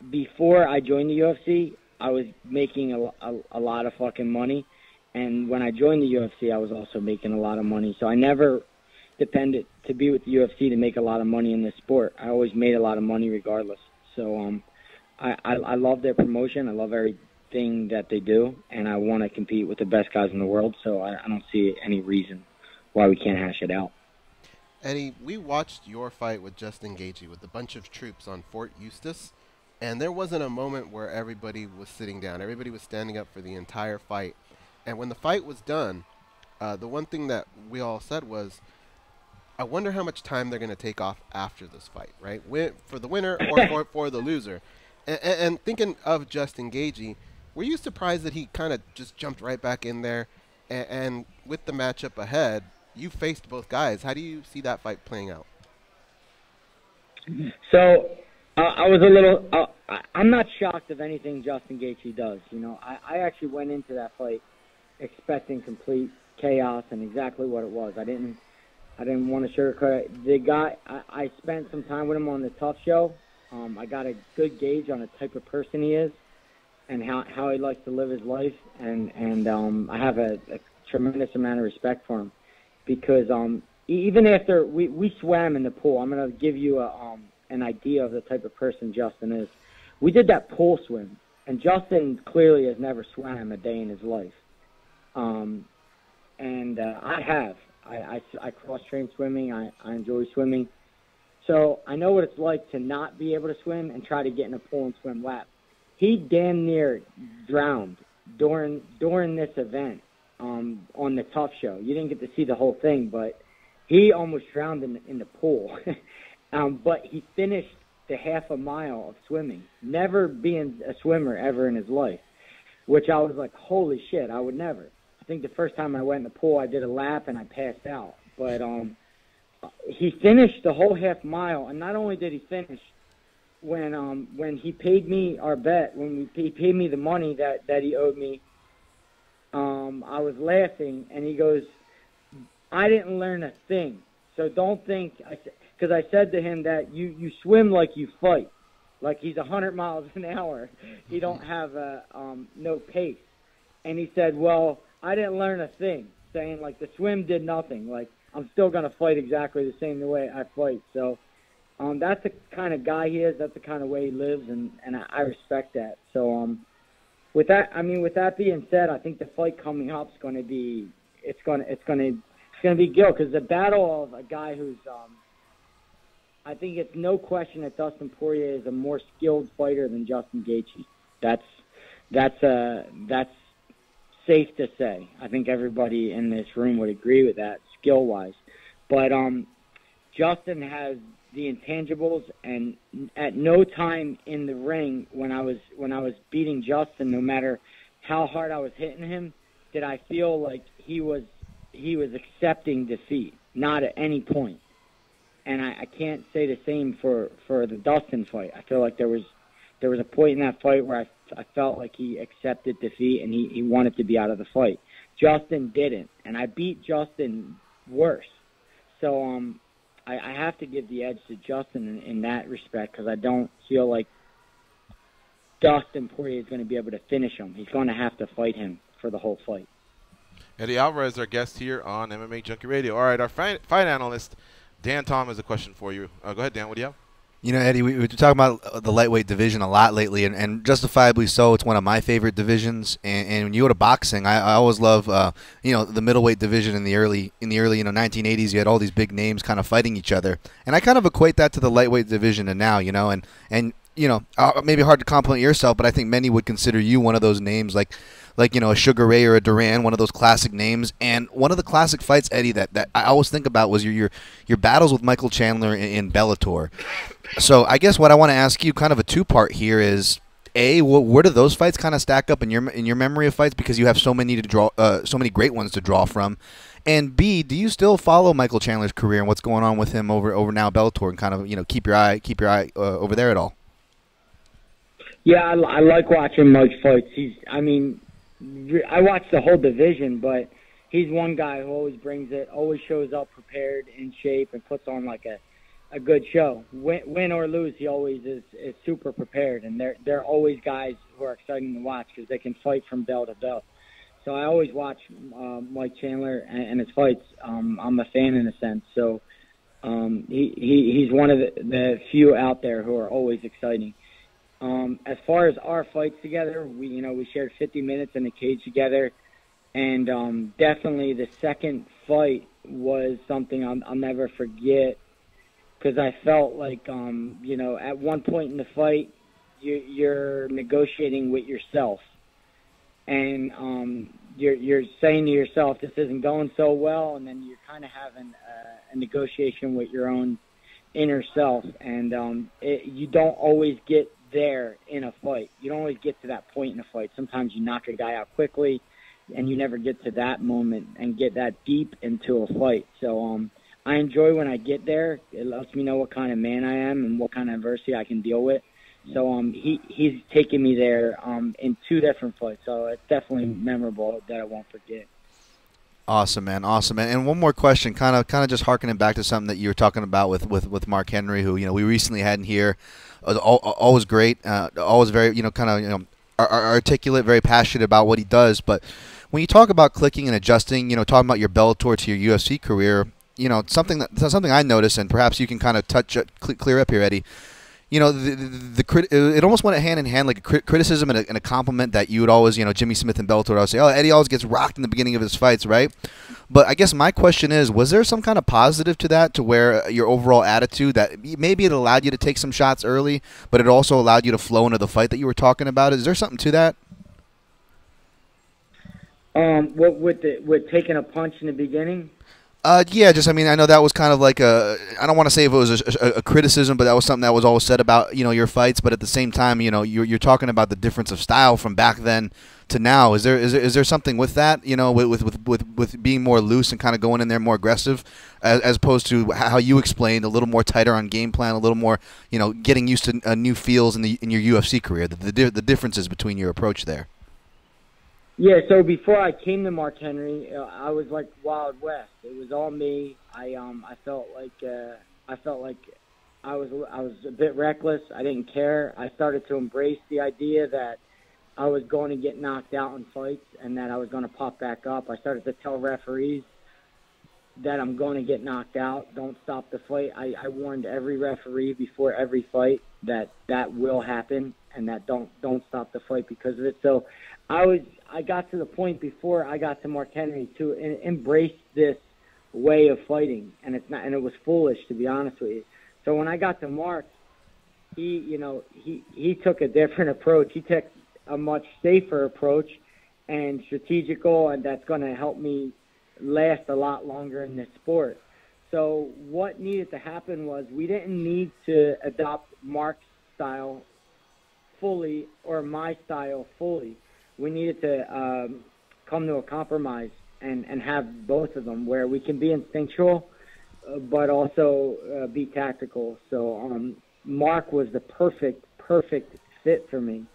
Before I joined the UFC, I was making a lot of fucking money, and when I joined the UFC, I was also making a lot of money. So I never depended to be with the UFC to make a lot of money in this sport. I always made a lot of money regardless. So I love their promotion. I love everything that they do, and I want to compete with the best guys in the world. So I don't see any reason why we can't hash it out. Eddie, we watched your fight with Justin Gaethje with a bunch of troops on Fort Eustis, and there wasn't a moment where everybody was sitting down. Everybody was standing up for the entire fight. And when the fight was done, the one thing that we all said was, I wonder how much time they're going to take off after this fight, right? For the winner or for the loser. And thinking of Justin Gaethje, were you surprised that he kind of just jumped right back in there? And with the matchup ahead, you faced both guys. How do you see that fight playing out? So I was a little I'm not shocked of anything Justin Gaethje does. I actually went into that fight expecting complete chaos and exactly what it was. I didn't want to sugarcoat it. The guy, I spent some time with him on the Tough Show. I got a good gauge on the type of person he is and how he likes to live his life, and I have a tremendous amount of respect for him. Because even after we swam in the pool, I'm going to give you an idea of the type of person Justin is. We did that pool swim, and Justin clearly has never swam a day in his life. I have. I cross-train swimming. I enjoy swimming. So I know what it's like to not be able to swim and try to get in a pool and swim laps. He damn near drowned during this event. On the Tough Show. You didn't get to see the whole thing, but he almost drowned in the pool. But he finished the half a mile of swimming, never being a swimmer ever in his life, which I was like, holy shit, I would never. I think the first time I went in the pool, I did a lap and I passed out. But he finished the whole half mile, and not only did he finish, when he paid me our bet, he paid me the money that he owed me, I was laughing, and he goes, I didn't learn a thing. So don't think, because I said to him that you swim like you fight, like he's 100 miles an hour. He don't have no pace. And he said, well, I didn't learn a thing, saying like the swim did nothing. Like I'm still going to fight exactly the same way I fight. So that's the kind of guy he is. That's the kind of way he lives, and I respect that. So with that being said, I think the fight coming up is going to be it's going to be Gil, because the battle of a guy who's I think it's no question that Dustin Poirier is a more skilled fighter than Justin Gaethje. That's safe to say. I think everybody in this room would agree with that, skill-wise. But Justin has the intangibles, and at no time in the ring when I was beating Justin, no matter how hard I was hitting him, did I feel like he was accepting defeat. Not at any point. And I can't say the same for the Dustin fight. I feel like there was a point in that fight where I felt like he accepted defeat and he wanted to be out of the fight. Justin didn't, and I beat Justin worse. So I have to give the edge to Justin in that respect, because I don't feel like Dustin Poirier is going to be able to finish him. He's going to have to fight him for the whole fight. Eddie Alvarez, our guest here on MMA Junkie Radio. All right, our fight analyst, Dan Tom, has a question for you. Go ahead, Dan. What do you have? You know, Eddie, we've been talking about the lightweight division a lot lately, and justifiably so. It's one of my favorite divisions. And when you go to boxing, I always love, the middleweight division in the early 1980s. You had all these big names kind of fighting each other, and I kind of equate that to the lightweight division and now, and maybe hard to compliment yourself, but I think many would consider you one of those names, like a Sugar Ray or a Duran, one of those classic names. And one of the classic fights, Eddie, that I always think about was your battles with Michael Chandler in Bellator. So I guess what I want to ask you, kind of a two-part here, is A, where do those fights kind of stack up in your memory of fights, because you have so many so many great ones to draw from, and B, do you still follow Michael Chandler's career and what's going on with him over now Bellator, and kind of keep your eye over there at all? Yeah, I like watching Mike fights. I watch the whole division, but he's one guy who always brings it, always shows up prepared, in shape, and puts on like a good show. Win or lose, he always is super prepared, and they're always guys who are exciting to watch because they can fight from bell to bell. So I always watch Mike Chandler and his fights. I'm a fan in a sense. So he's one of the few out there who are always exciting. As far as our fights together, we shared 50 minutes in the cage together, and definitely the second fight was something I'll never forget, because I felt like, at one point in the fight, you're negotiating with yourself, and you're saying to yourself, this isn't going so well, and then you're kind of having a negotiation with your own inner self, and you don't always get there in a fight. You don't always get to that point in a fight. Sometimes you knock a guy out quickly, and you never get to that moment and get that deep into a fight. So I enjoy when I get there. It lets me know what kind of man I am and what kind of adversity I can deal with. So he's taken me there in two different fights. So it's definitely memorable that I won't forget. Awesome, man. Awesome. And one more question, kind of just harkening back to something that you were talking about with Mark Henry, who we recently had in here. Always great, always very articulate, very passionate about what he does. But when you talk about clicking and adjusting, talking about your Bellator to your UFC career, something I noticed, and perhaps you can kind of clear up here, Eddie. It almost went hand in hand, like a criticism and a compliment that you would always, Jimmy Smith and Bellator would always say, oh, Eddie always gets rocked in the beginning of his fights, right? But I guess my question is, was there some kind of positive to that, to where your overall attitude, that maybe it allowed you to take some shots early, but it also allowed you to flow into the fight that you were talking about? Is there something to that? With taking a punch in the beginning? Yeah, I know that was kind of like I don't want to say if it was a criticism, but that was something that was always said about, your fights. But at the same time, you're talking about the difference of style from back then to now. Is there something with that, with being more loose and kind of going in there more aggressive, as opposed to how you explained, a little more tighter on game plan, a little more, getting used to new feels in your UFC career, the differences between your approach there? Yeah, so before I came to Mark Henry, I was like Wild West. It was all me. I felt like I was a bit reckless. I didn't care. I started to embrace the idea that I was going to get knocked out in fights and that I was going to pop back up. I started to tell referees that I'm going to get knocked out. Don't stop the fight. I warned every referee before every fight that will happen and that don't stop the fight because of it. So I got to the point before I got to Mark Henry to embrace this way of fighting, and it was foolish, to be honest with you. So when I got to Mark, he took a different approach. He took a much safer approach and strategical, and that's going to help me last a lot longer in this sport. So what needed to happen was we didn't need to adopt Mark's style fully or my style fully. We needed to come to a compromise and have both of them where we can be instinctual but also be tactical. So Mark was the perfect fit for me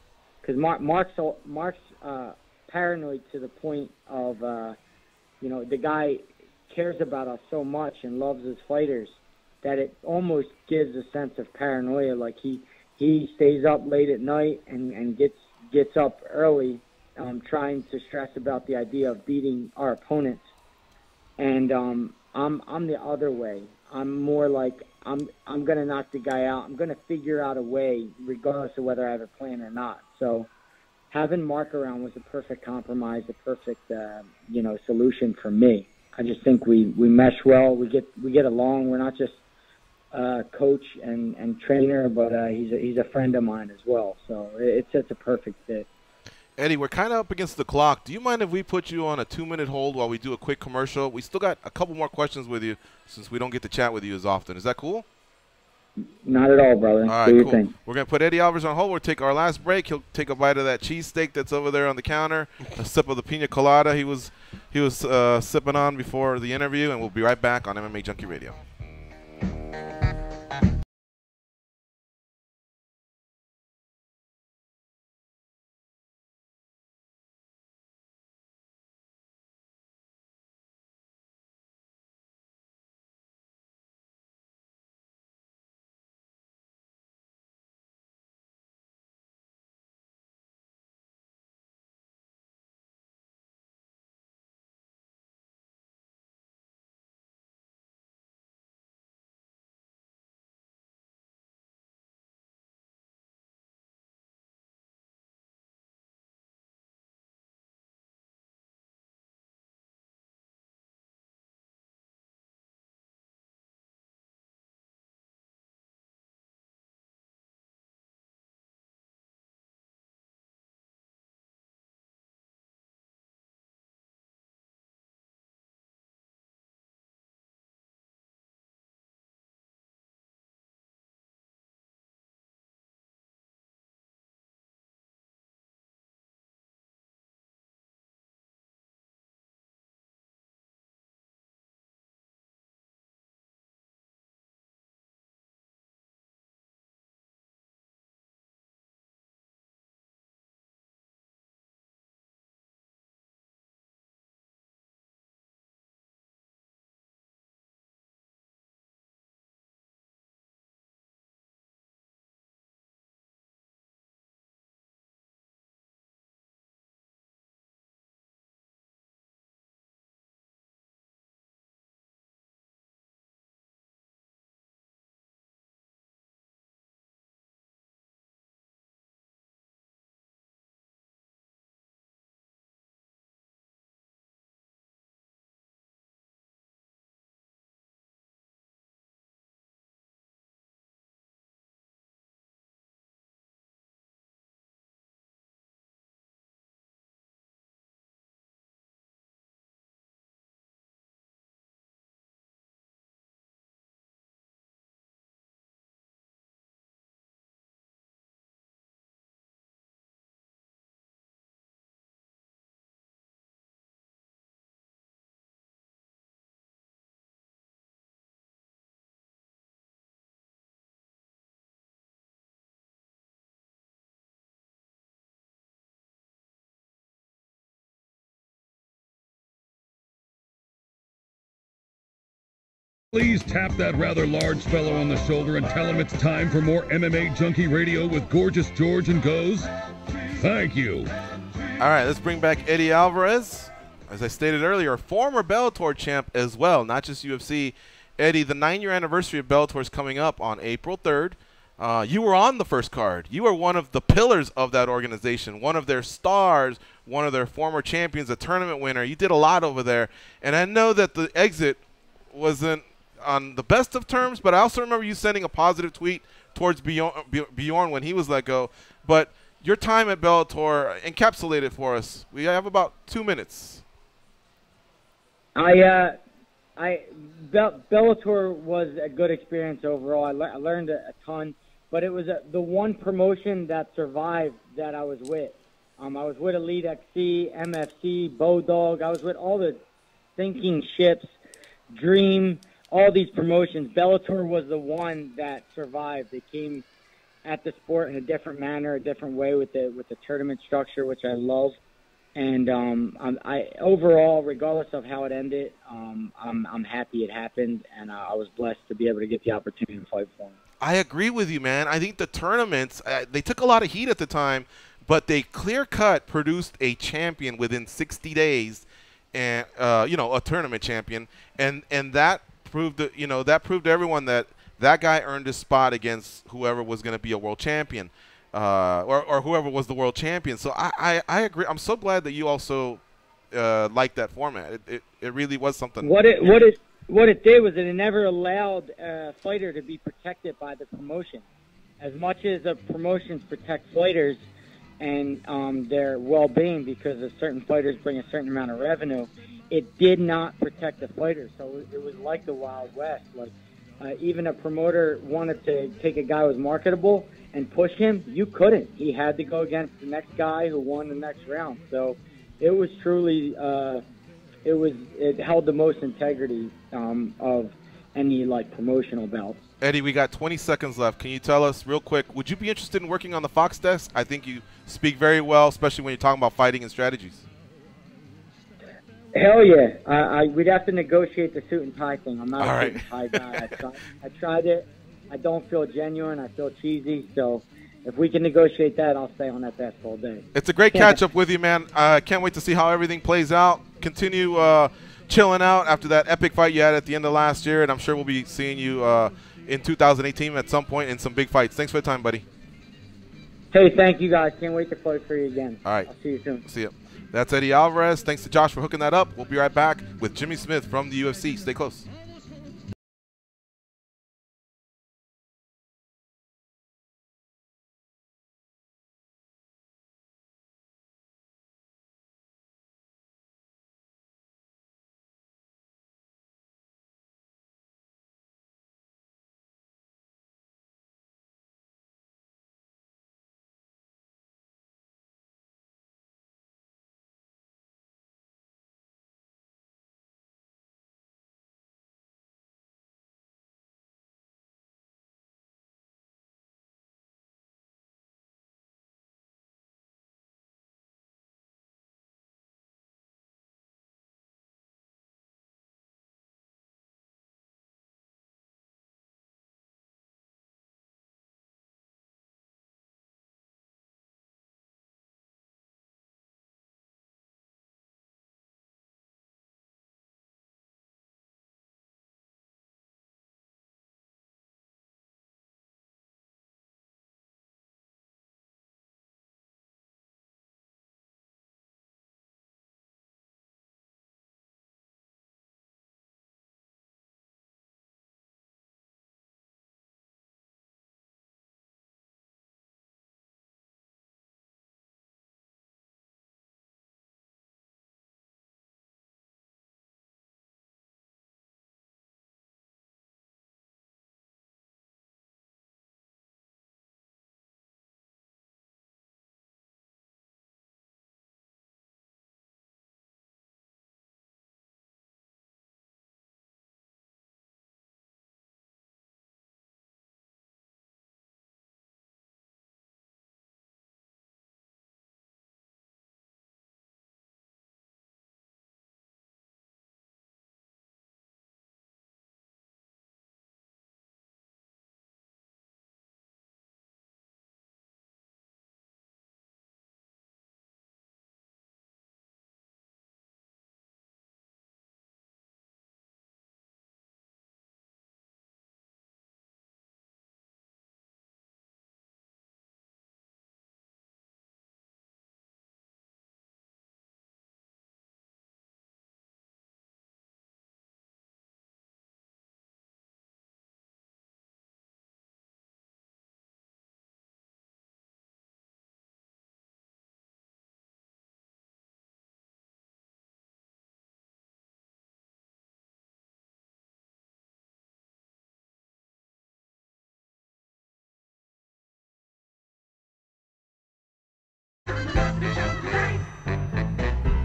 because Mark's paranoid to the point of the guy cares about us so much and loves his fighters that it almost gives a sense of paranoia. Like he stays up late at night and gets up early, trying to stress about the idea of beating our opponents. And I'm the other way. I'm more like I'm gonna knock the guy out. I'm gonna figure out a way, regardless of whether I have a plan or not. So having Mark around was the perfect compromise, the perfect solution for me. I just think we mesh well. We get along. We're not just coach and trainer, but he's a friend of mine as well. So it's a perfect fit. Eddie, we're kind of up against the clock. Do you mind if we put you on a 2-minute hold while we do a quick commercial? We still got a couple more questions with you since we don't get to chat with you as often. Is that cool? Not at all, brother. All right, do your cool. thing. We're going to put Eddie Alvarez on hold. We'll take our last break. He'll take a bite of that cheesesteak that's over there on the counter, a sip of the pina colada he was sipping on before the interview, and we'll be right back on MMA Junkie Radio. Please tap that rather large fellow on the shoulder and tell him it's time for more MMA Junkie Radio with Gorgeous George and Goes. Thank you. All right, let's bring back Eddie Alvarez. As I stated earlier, former Bellator champ as well, not just UFC. Eddie, the 9-year anniversary of Bellator is coming up on April 3rd. You were on the first card. You were one of the pillars of that organization, one of their stars, one of their former champions, a tournament winner. You did a lot over there. And I know that the exit wasn't on the best of terms, but I also remember you sending a positive tweet towards Bjorn when he was let go. But your time at Bellator, encapsulate it for us. We have about 2 minutes. Bellator was a good experience overall. I learned a ton, but it was the one promotion that survived that I was with. I was with Elite XC, MFC, Bodog. I was with all the sinking ships, Dream, all these promotions. Bellator was the one that survived. They came at the sport in a different manner, a different way with the tournament structure, which I love. And I overall, regardless of how it ended, I'm happy it happened, and I was blessed to be able to get the opportunity to fight for him. I agree with you, man. I think the tournaments, they took a lot of heat at the time, but they clear-cut produced a champion within 60 days, and a tournament champion, and that proved to everyone that guy earned his spot against whoever was going to be a world champion, or whoever was the world champion. So I agree. I'm so glad that you also liked that format. It really was something. What it did was it never allowed a fighter to be protected by the promotion. As much as the promotions protect fighters and their well-being because of certain fighters bring a certain amount of revenue, it did not protect the fighters. So it was like the Wild West. Like even a promoter wanted to take a guy who was marketable and push him, you couldn't. He had to go against the next guy who won the next round. So it was truly it held the most integrity of any promotional belt. Eddie, we got 20 seconds left. Can you tell us real quick, would you be interested in working on the Fox desk? I think you speak very well, especially when you're talking about fighting and strategies. Hell yeah. We'd have to negotiate the suit and tie thing. I'm not a suit and tie guy. I tried it. I don't feel genuine. I feel cheesy. So if we can negotiate that, I'll stay on that desk all day. It's a great catch-up with you, man. I can't wait to see how everything plays out. Continue chilling out after that epic fight you had at the end of last year, and I'm sure we'll be seeing you in 2018 at some point in some big fights. Thanks for the time, buddy. Hey, thank you, guys. Can't wait to fight for you again. All right. I'll see you soon. See you. That's Eddie Alvarez. Thanks to Josh for hooking that up. We'll be right back with Jimmy Smith from the UFC. Stay close.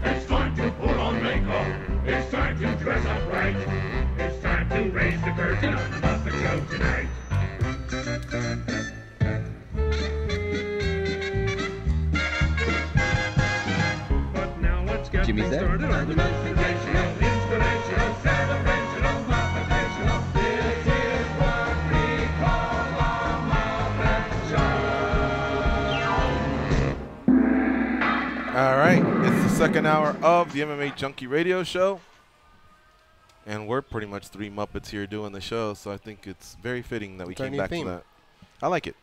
It's time to put on makeup. It's time to dress up right. It's time to raise the curtain on the show tonight. But now let's get Jimmy said. started on the motivational, inspirational, celebrational, motivational. This is what we call a Muppet Show. All right, it's the second hour of the MMA Junkie Radio Show. And we're pretty much three Muppets here doing the show, so I think it's very fitting that we It's our came new back theme. to that. I like it.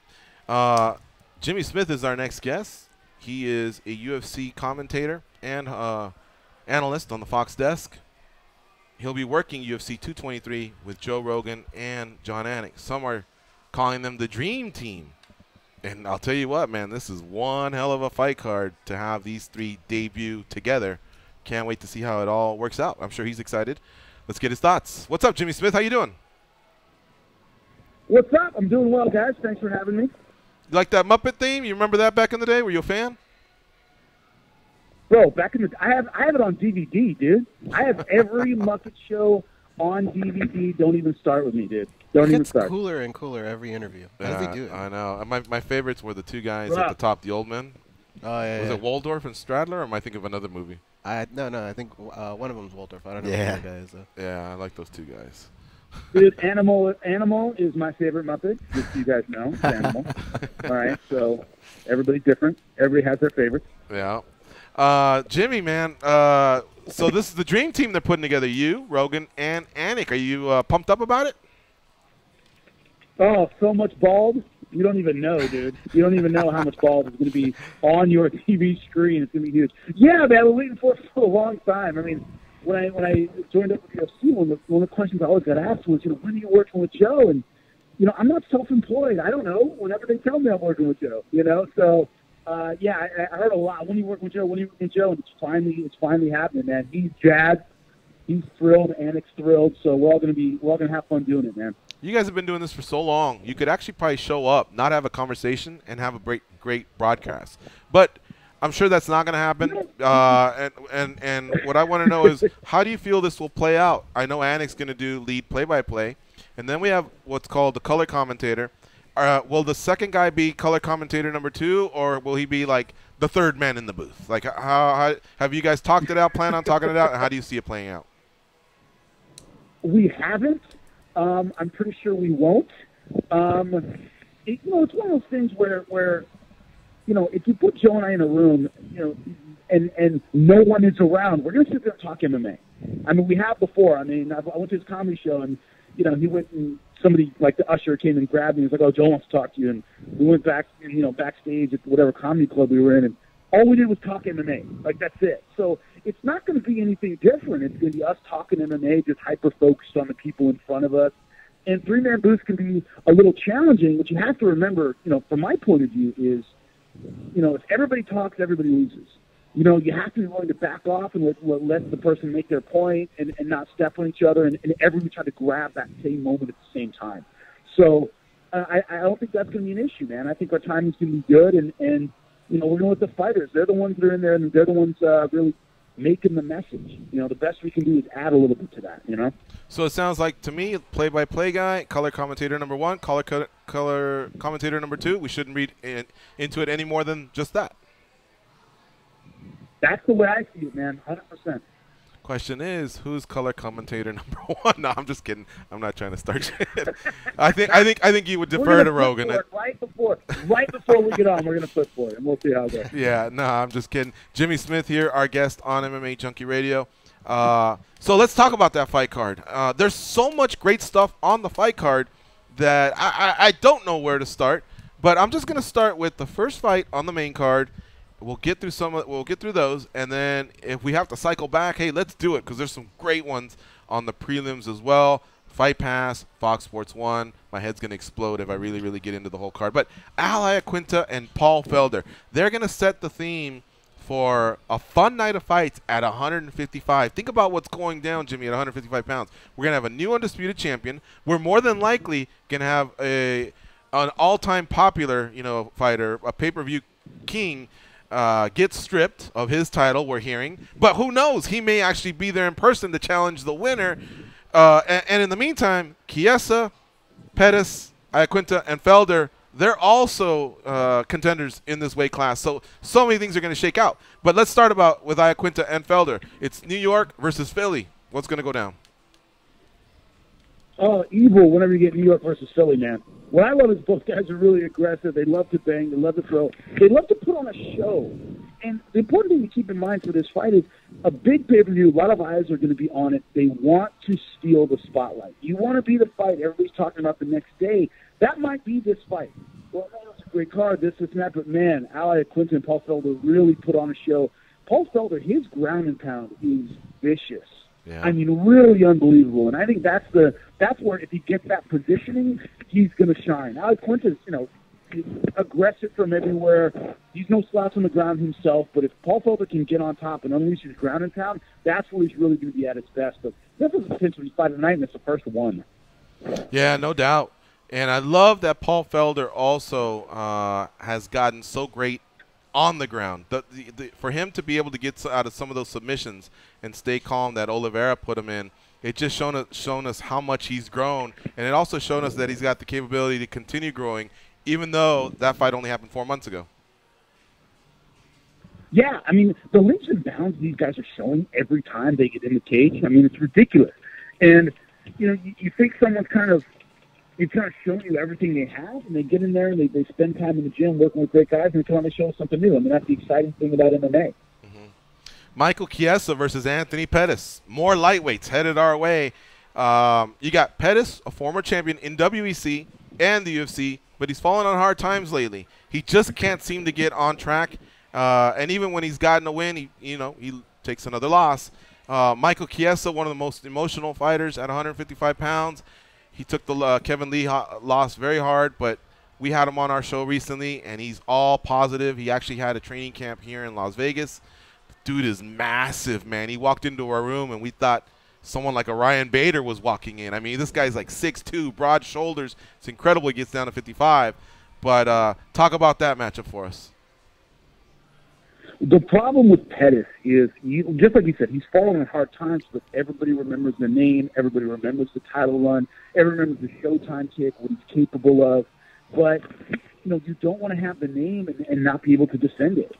Jimmy Smith is our next guest. He is a UFC commentator and analyst on the Fox desk. He'll be working UFC 223 with Joe Rogan and John Anik. Some are calling them the Dream Team. And I'll tell you what, man, this is one hell of a fight card to have these three debut together. Can't wait to see how it all works out. I'm sure he's excited. Let's get his thoughts. What's up, Jimmy Smith? How you doing? What's up? I'm doing well, guys. Thanks for having me. You like that Muppet theme? You remember that back in the day? Were you a fan? Bro, back in the I have it on DVD, dude. I have every Muppet show on DVD. Don't even start with me, dude. Don't It even gets start. cooler and cooler every interview. How does he do it? I know. My favorites were the two guys at the top, the old men. Oh, yeah. Was it Waldorf and Stradler, or am I thinking of another movie? No, I think one of them's Waldorf. I don't know Yeah. who the other guy is, though. Yeah, I like those two guys. Dude, Animal is my favorite Muppet, just so you guys know. It's Animal. All right, so everybody's different. Everybody has their favorites. Yeah. Jimmy, man, so this is the Dream Team they're putting together. You, Rogan, and Anik. Are you pumped up about it? Oh, so much bald. You don't even know, dude. You don't even know how much bald is going to be on your TV screen. It's going to be huge. Yeah, man, we're waiting for it for a long time. I mean, when I joined up with UFC, one of the questions I always got asked was, when are you working with Joe? And, I'm not self-employed. I don't know. Whenever they tell me I'm working with Joe, So, yeah, I heard a lot. When are you working with Joe? When are you working with Joe? And it's finally happening, man. He's jazzed. He's thrilled. Anik's thrilled. So we're all gonna have fun doing it, man. You guys have been doing this for so long. You could actually probably show up, not have a conversation, and have a great broadcast. But I'm sure that's not going to happen. And what I want to know is, how do you feel this will play out? I know Anik's going to do lead play-by-play, and then we have what's called the color commentator. Will the second guy be color commentator number 2, or will he be like the third man in the booth? Like, how have you guys talked it out? Plan on talking it out, and how do you see it playing out? We haven't. I'm pretty sure we won't. It's one of those things where if you put Joe and I in a room, and no one is around, we're going to sit there and talk MMA. I mean, we have before. I mean, I went to his comedy show, and, he went and somebody, like the usher, came and grabbed me. He was like, "Oh, Joe wants to talk to you." And we went back, backstage at whatever comedy club we were in, and all we did was talk MMA. Like, that's it. So it's not going to be anything different. It's going to be us talking MMA, just hyper-focused on the people in front of us. And three-man booths can be a little challenging, but you have to remember, from my point of view, is, if everybody talks, everybody loses. You have to be willing to back off and let the person make their point and not step on each other, and everybody try to grab that same moment at the same time. So I don't think that's going to be an issue, man. I think our timing's going to be good, and we're going with the fighters. They're the ones that are in there, and they're the ones really making the message. The best we can do is add a little bit to that, So it sounds like, to me, play-by-play guy, color commentator number 1, color commentator number 2. We shouldn't read into it any more than just that. That's the way I see it, man, 100%. Question is, who's color commentator number 1? No, I'm just kidding. I'm not trying to start shit. I think you would defer to Rogan. Right before we get on, we're gonna put for it, and we'll see how it goes. Yeah, no, I'm just kidding. Jimmy Smith here, our guest on MMA Junkie Radio. So let's talk about that fight card. There's so much great stuff on the fight card that I don't know where to start. But I'm just gonna start with the first fight on the main card. We'll get through those, and then if we have to cycle back, hey, let's do it, because there's some great ones on the prelims as well. Fight Pass, Fox Sports 1. My head's going to explode if I really get into the whole card. But Al Iaquinta and Paul Felder, they're going to set the theme for a fun night of fights at 155. Think about what's going down, Jimmy, at 155 pounds. We're going to have a new undisputed champion. We're more than likely going to have an all-time popular, fighter, a pay-per-view king, gets stripped of his title, we're hearing. But who knows? He may actually be there in person to challenge the winner. And in the meantime, Chiesa, Pettis, Iaquinta, and Felder, they're also contenders in this weight class. So many things are going to shake out. But let's start with Iaquinta and Felder. It's New York versus Philly. What's going to go down? Oh, evil whenever you get New York versus Philly, man. What I love is both guys are really aggressive. They love to bang. They love to throw. They love to put on a show. And the important thing to keep in mind for this fight is a big pay-per-view. A lot of eyes are going to be on it. They want to steal the spotlight. You want to be the fight everybody's talking about the next day. That might be this fight. Well, man, it's a great card, this and that. But, man, Ally Quinton and Paul Felder really put on a show. Paul Felder, his ground and pound is vicious. Yeah. I mean, really unbelievable. And I think that's where if he gets that positioning, he's going to shine. Alex Quinton's, he's aggressive from everywhere. He's no slouch on the ground himself. But if Paul Felder can get on top and unleash his ground and pound, that's where he's really going to be at his best. But this is a potential fight tonight, and it's the first one. Yeah, no doubt. And I love that Paul Felder also has gotten so great on the ground. For him to be able to get out of some of those submissions and stay calm that Oliveira put him in, it just shown us how much he's grown, and it also shown us that he's got the capability to continue growing, even though that fight only happened 4 months ago. Yeah, I mean, the leaps and bounds these guys are showing every time they get in the cage, I mean, it's ridiculous. And, you think someone's kind of showing you everything they have, and they get in there and they spend time in the gym working with great guys, and they come on and show us something new. I mean, that's the exciting thing about MMA. Michael Chiesa versus Anthony Pettis. More lightweights headed our way. You got Pettis, a former champion in WEC and the UFC, but he's fallen on hard times lately. He just can't seem to get on track, and even when he's gotten a win, he takes another loss. Michael Chiesa, one of the most emotional fighters at 155 pounds. He took the Kevin Lee loss very hard, but we had him on our show recently, and he's all positive. He actually had a training camp here in Las Vegas. Dude is massive, man. He walked into our room, and we thought someone like a Ryan Bader was walking in. I mean, this guy's like 6'2", broad shoulders. It's incredible he gets down to 55. But talk about that matchup for us. The problem with Pettis is, just like you said, he's fallen on hard times, but everybody remembers the name, everybody remembers the title run, everybody remembers the Showtime kick, what he's capable of. But, you don't want to have the name and not be able to defend it,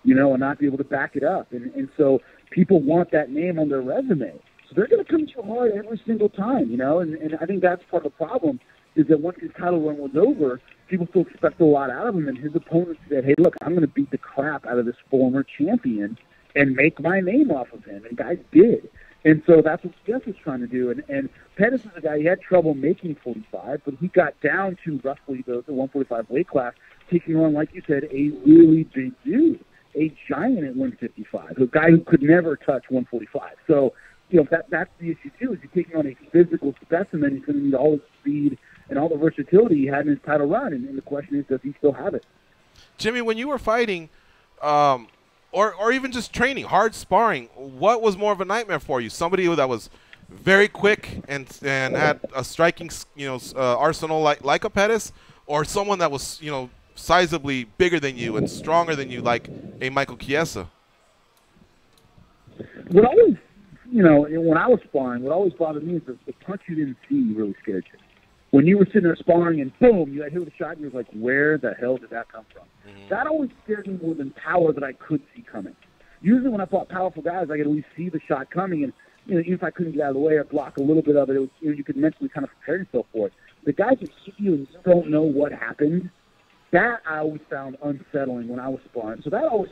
and not be able to back it up. And so people want that name on their resume. So they're going to come too hard every single time, and I think that's part of the problem is that once his title run was over, people still expect a lot out of him, and his opponent said, hey, look, I'm going to beat the crap out of this former champion and make my name off of him, and guys did. And so that's what Jeff was trying to do. And Pettis is a guy, he had trouble making 45, but he got down to roughly the 145 weight class, taking on, like you said, a really big dude, a giant at 155, a guy who could never touch 145. So, that's the issue, too, is you're taking on a physical specimen. He's going to need all his speed and all the versatility he had in his title run. And the question is, does he still have it? Jimmy, when you were fighting or even just training, hard sparring, what was more of a nightmare for you? Somebody that was very quick and had a striking arsenal like a Pettis, or someone that was sizably bigger than you and stronger than you like a Michael Chiesa? What always, when I was sparring, what always bothered me is the punch you didn't see really scared you. When you were sitting there sparring and boom, you got hit with a shot and you were like, where the hell did that come from? Mm-hmm. That always scared me more than power that I could see coming. Usually when I fought powerful guys, I could at least see the shot coming, and even if I couldn't get out of the way or block a little bit of it, was, you could mentally kind of prepare yourself for it. The guys that hit you and you don't know what happened, that I always found unsettling when I was sparring. So that was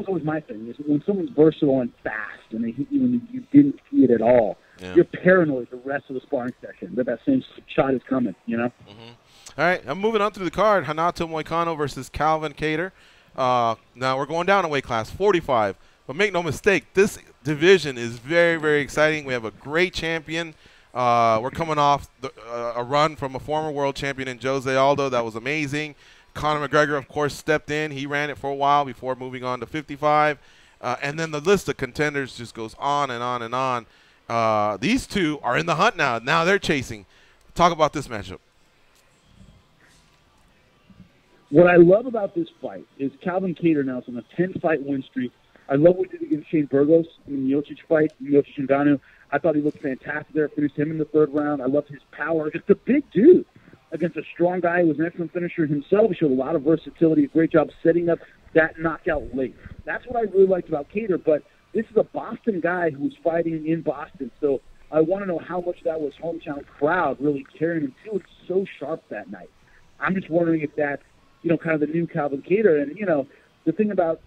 always my thing, is when someone's versatile and fast and they hit you and you didn't see it at all. Yeah. You're paranoid the rest of the sparring session that same shot is coming, Mm-hmm. All right, I'm moving on through the card. Renato Moicano versus Calvin Kattar. Now we're going down a weight class, 45. But make no mistake, this division is very, very exciting. We have a great champion. We're coming off a run from a former world champion in Jose Aldo. That was amazing. Conor McGregor, of course, stepped in. He ran it for a while before moving on to 55. And then the list of contenders just goes on and on and on. These two are in the hunt now. Now they're chasing. Talk about this matchup. What I love about this fight is Calvin Kattar now is on a 10-fight win streak. I love what he did against Shane Burgos in the Miocic fight, Miocic and Ngannou. I thought he looked fantastic there. Finished him in the third round. I loved his power. Just a big dude against a strong guy who was an excellent finisher himself. He showed a lot of versatility, a great job setting up that knockout late. That's what I really liked about Kattar, but this is a Boston guy who was fighting in Boston, so I want to know how much that was hometown crowd really carrying him too. It's so sharp that night. I'm just wondering if that's, kind of the new Calvin Kattar. And, the thing about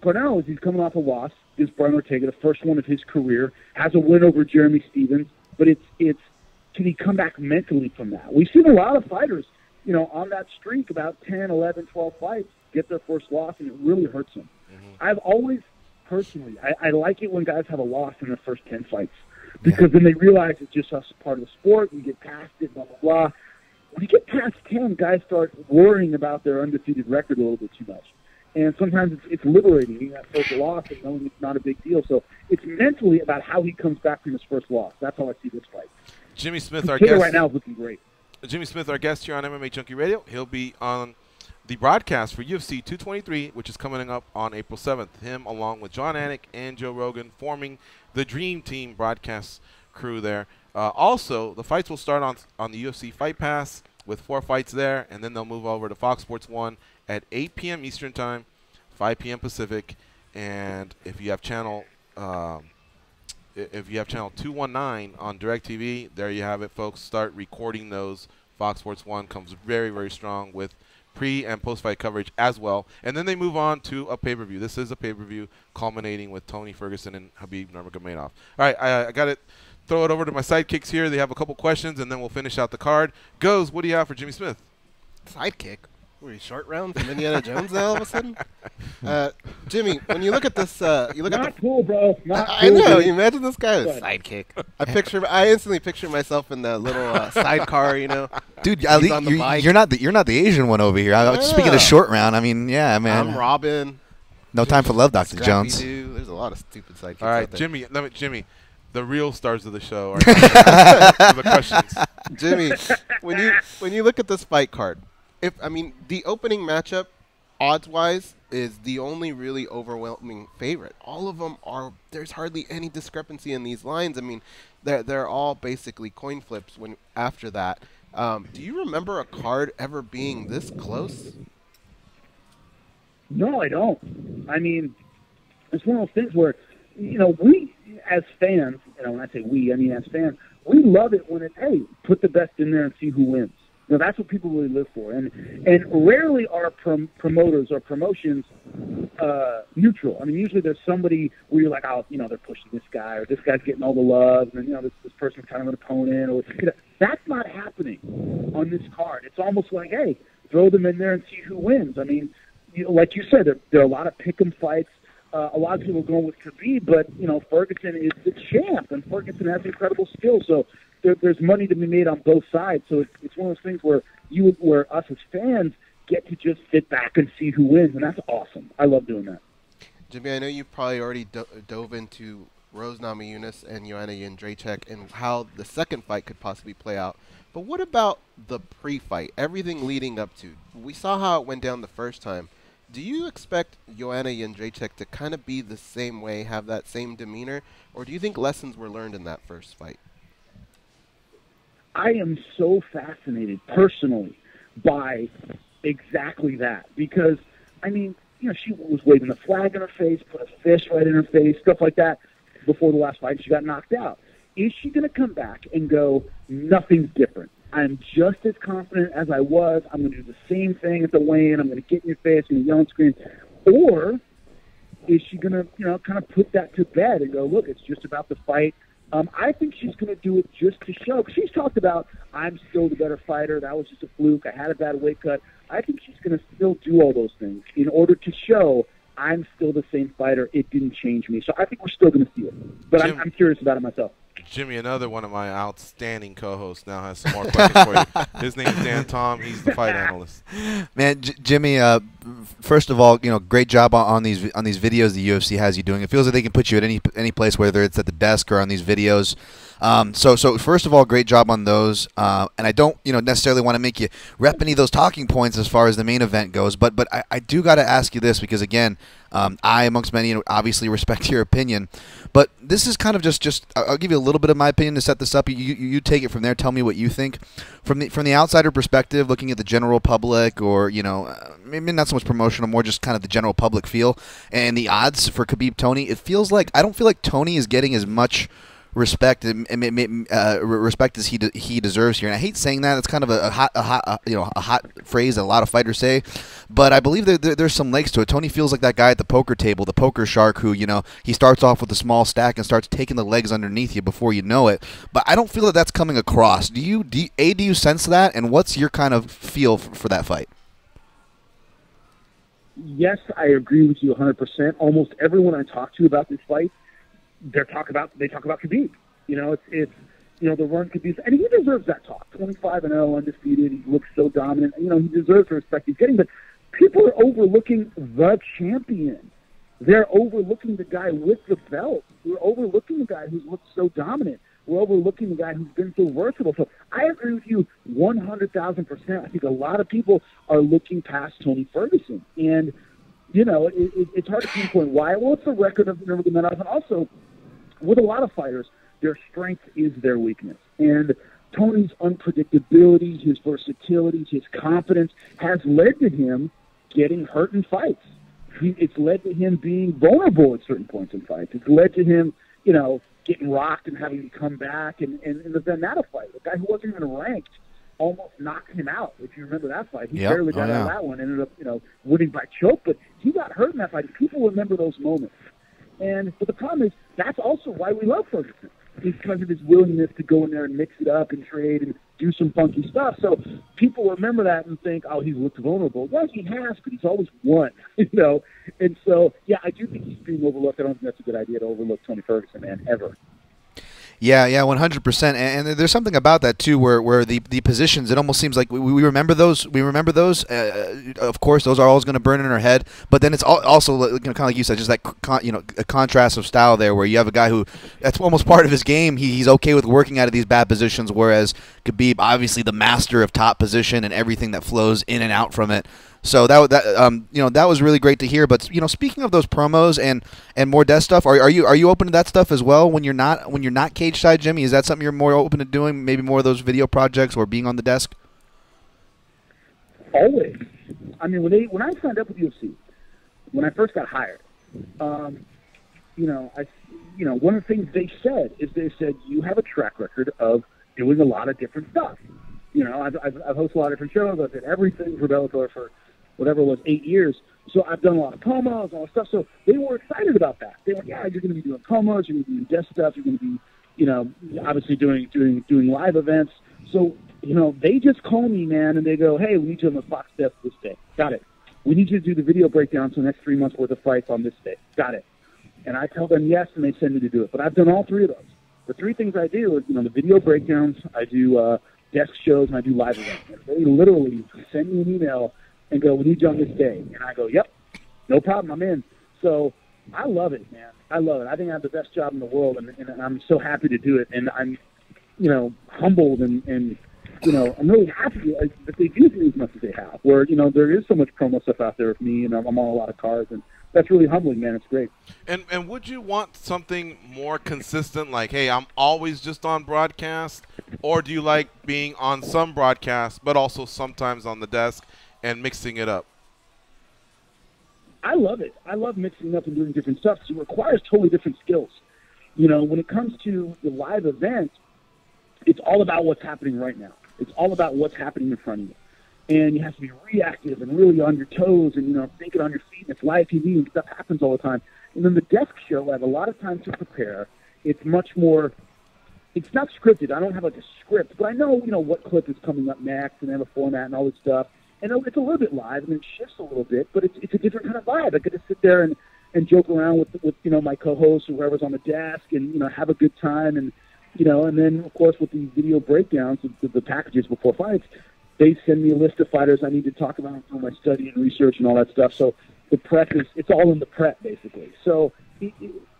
Cornell is he's coming off a loss against Brian Ortega, the first one of his career, has a win over Jeremy Stevens, but it's can he come back mentally from that? We've seen a lot of fighters, on that streak, about 10, 11, 12 fights, get their first loss, and it really hurts them. I've always, personally, I like it when guys have a loss in their first 10 fights, because then they realize it's just a part of the sport, you get past it, blah, blah, blah. When you get past 10, guys start worrying about their undefeated record a little bit too much. And sometimes it's liberating, getting that first loss and knowing it's not a big deal. So it's mentally about how he comes back from his first loss. That's how I see this fight. Jimmy Smith, our guest right now, is looking great. Jimmy Smith, our guest here on MMA Junkie Radio. He'll be on the broadcast for UFC 223, which is coming up on April 7th. Him, along with John Anik and Joe Rogan, forming the Dream Team broadcast crew there. Also, the fights will start on the UFC Fight Pass with 4 fights there, and then they'll move over to Fox Sports 1 at 8 p.m. Eastern Time, 5 p.m. Pacific. And if you have channel 219 on DirecTV, there you have it, folks. Start recording those. Fox Sports 1 comes very, very strong with pre- and post-fight coverage as well. And then they move on to a pay-per-view. This is a pay-per-view culminating with Tony Ferguson and Khabib Nurmagomedov. All right, I got it. Throw it over to my sidekicks here. They have a couple questions, and then we'll finish out the card. Goes, what do you have for Jimmy Smith? Sidekick? Were you short round from Indiana Jones now all of a sudden? Jimmy, when you look at this, you look at the cool, bro. I know. You imagine this guy with sidekick. I instantly picture myself in the little sidecar. Dude, you're not the Asian one over here. Speaking of short round, I mean, yeah, man. I'm Robin. No time for love, Dr. Jones. There's a lot of stupid sidekicks. All right, out there. Jimmy. The real stars of the show are the questions. Jimmy, when you look at this fight card, the opening matchup, odds-wise, is the only really overwhelming favorite. All of them are. There's hardly any discrepancy in these lines. I mean, they're all basically coin flips. After that, do you remember a card ever being this close? No, I don't. I mean, it's one of those things where, we as fans, when I say we, I mean as fans, we love it when hey, put the best in there and see who wins. That's what people really live for. And rarely are promoters or promotions neutral. I mean, usually there's somebody where you're like, they're pushing this guy, or this guy's getting all the love, and then, this person's kind of an opponent. Or that's not happening on this card. It's almost like, hey, throw them in there and see who wins. I mean, like you said, there are a lot of pick'em fights. A lot of people are going with Khabib, but, Ferguson is the champ, and Ferguson has incredible skill. So there's money to be made on both sides. So it's one of those things where us as fans get to just sit back and see who wins, and that's awesome. I love doing that. Jimmy, I know you probably already dove into Rose Namajunas and Joanna Jędrzejczyk and how the second fight could possibly play out. But what about the pre-fight, everything leading up to? We saw how it went down the first time. Do you expect Joanna Jędrzejczyk to kind of be the same way, have that same demeanor, or do you think lessons were learned in that first fight? I am so fascinated personally by exactly that because, I mean, she was waving the flag in her face, put a fist right in her face, stuff like that before the last fight. She got knocked out. Is she going to come back and go, nothing's different? I'm just as confident as I was. I'm going to do the same thing at the weigh-in. I'm going to get in your face. I'm going to yell and scream. Or is she going to, kind of put that to bed and go, look, it's just about the fight. I think she's going to do it just to show. She's talked about, I'm still the better fighter. That was just a fluke. I had a bad weight cut. I think she's going to still do all those things in order to show I'm still the same fighter. It didn't change me. So I think we're still going to see it. But I'm curious about it myself. Jimmy, another one of my outstanding co-hosts, now has some more questions for you. His name is Dan Tom. He's the fight analyst. Man, Jimmy, first of all, great job on these videos the UFC has you doing. It feels like they can put you at any place, whether it's at the desk or on these videos. So first of all, great job on those. And I don't necessarily want to make you rep any of those talking points as far as the main event goes, but I do got to ask you this because again, I amongst many obviously respect your opinion, but this is kind of just I'll give you a little bit of my opinion to set this up. You take it from there. Tell me what you think from the outsider perspective, looking at the general public, or maybe not so much promotional, more just kind of the general public feel and the odds for Khabib Tony. It feels like I don't feel like Tony is getting as much respect respect as he deserves here. And I hate saying that. It's kind of a hot phrase that a lot of fighters say, but I believe there's some legs to it. Tony feels like that guy at the poker table, the poker shark, who he starts off with a small stack and starts taking the legs underneath you before you know it. But I don't feel that that's coming across. Do you sense that? And what's your kind of feel for that fight? Yes, I agree with you 100%. Almost everyone I talk to about this fight, they talk about Khabib. It's the run Khabib, and he deserves that talk. 25-0, undefeated. He looks so dominant. He deserves the respect he's getting. But people are overlooking the champion. They're overlooking the guy with the belt. We're overlooking the guy who's looked so dominant. We're overlooking the guy who's been so versatile. So I agree with you 100,000%. I think a lot of people are looking past Tony Ferguson. And, it's hard to pinpoint why. Well, it's the record of Nurmagomedov. And also, with a lot of fighters, their strength is their weakness. And Tony's unpredictability, his versatility, his confidence has led to him getting hurt in fights. It's led to him being vulnerable at certain points in fights. It's led to him, getting rocked and having to come back. And in the Venata fight, the guy who wasn't even ranked almost knocked him out. If you remember that fight, he barely got out of that one. Ended up, winning by choke. But he got hurt in that fight. People remember those moments. But the problem is that's also why we love Ferguson. Because of his willingness to go in there and mix it up and trade and do some funky stuff. So people remember that and think, oh, he's looked vulnerable. Yes, he has, but he's always won, And so, I do think he's being overlooked. I don't think that's a good idea to overlook Tony Ferguson, man, ever. Yeah, 100%. And there's something about that too, where the positions, it almost seems like we remember those. We remember those. Of course, those are always going to burn in our head. But then it's also kind of like you said, just that a contrast of style there, where you have a guy who that's almost part of his game. He's okay with working out of these bad positions, whereas Khabib, obviously the master of top position and everything that flows in and out from it. So that was really great to hear. But speaking of those promos and more desk stuff, are you open to that stuff as well when you're not cage side, Jimmy? Is that something you're more open to doing? Maybe more of those video projects or being on the desk? Always. I mean, when I signed up with UFC, when I first got hired, one of the things they said you have a track record of doing a lot of different stuff. I've hosted a lot of different shows. I've done everything for Bellator for whatever it was, 8 years. So I've done a lot of promos, all that stuff. So they were excited about that. They were, you're going to be doing promos, you're going to be doing desk stuff, you're going to be, obviously doing live events. So, they just call me, man, and they go, hey, we need you on the Fox desk this day. Got it. We need you to do the video breakdowns for the next 3 months worth of fights on this day. Got it. And I tell them yes, and they send me to do it. But I've done all three of those. The three things I do is, the video breakdowns, I do desk shows, and I do live events. And they literally send me an email and go, we need you on this day. And I go, yep, no problem, I'm in. So I love it, man. I love it. I think I have the best job in the world, and I'm so happy to do it. And I'm, humbled and I'm really happy that they do as much as they have, where, there is so much promo stuff out there with me, and I'm on a lot of cards, and that's really humbling, man. It's great. And would you want something more consistent, like, hey, I'm always just on broadcast, or do you like being on some broadcasts but also sometimes on the desk and mixing it up? I love it. I love mixing up and doing different stuff. So it requires totally different skills. When it comes to the live event, it's all about what's happening right now. It's all about what's happening in front of you. And you have to be reactive and really on your toes and, thinking on your feet. And it's live TV and stuff happens all the time. And then the desk show, I have a lot of time to prepare. It's much more, it's not scripted. I don't have a script, but I know, what clip is coming up next and I have a format and all this stuff. And it's a little bit live and it shifts a little bit, but it's a different kind of vibe. I get to sit there and joke around with my co-host or whoever's on the desk and, have a good time. And, and then, of course, with the video breakdowns, the packages before fights, they send me a list of fighters I need to talk about for my study and research and all that stuff. So the prep it's all in the prep, basically. So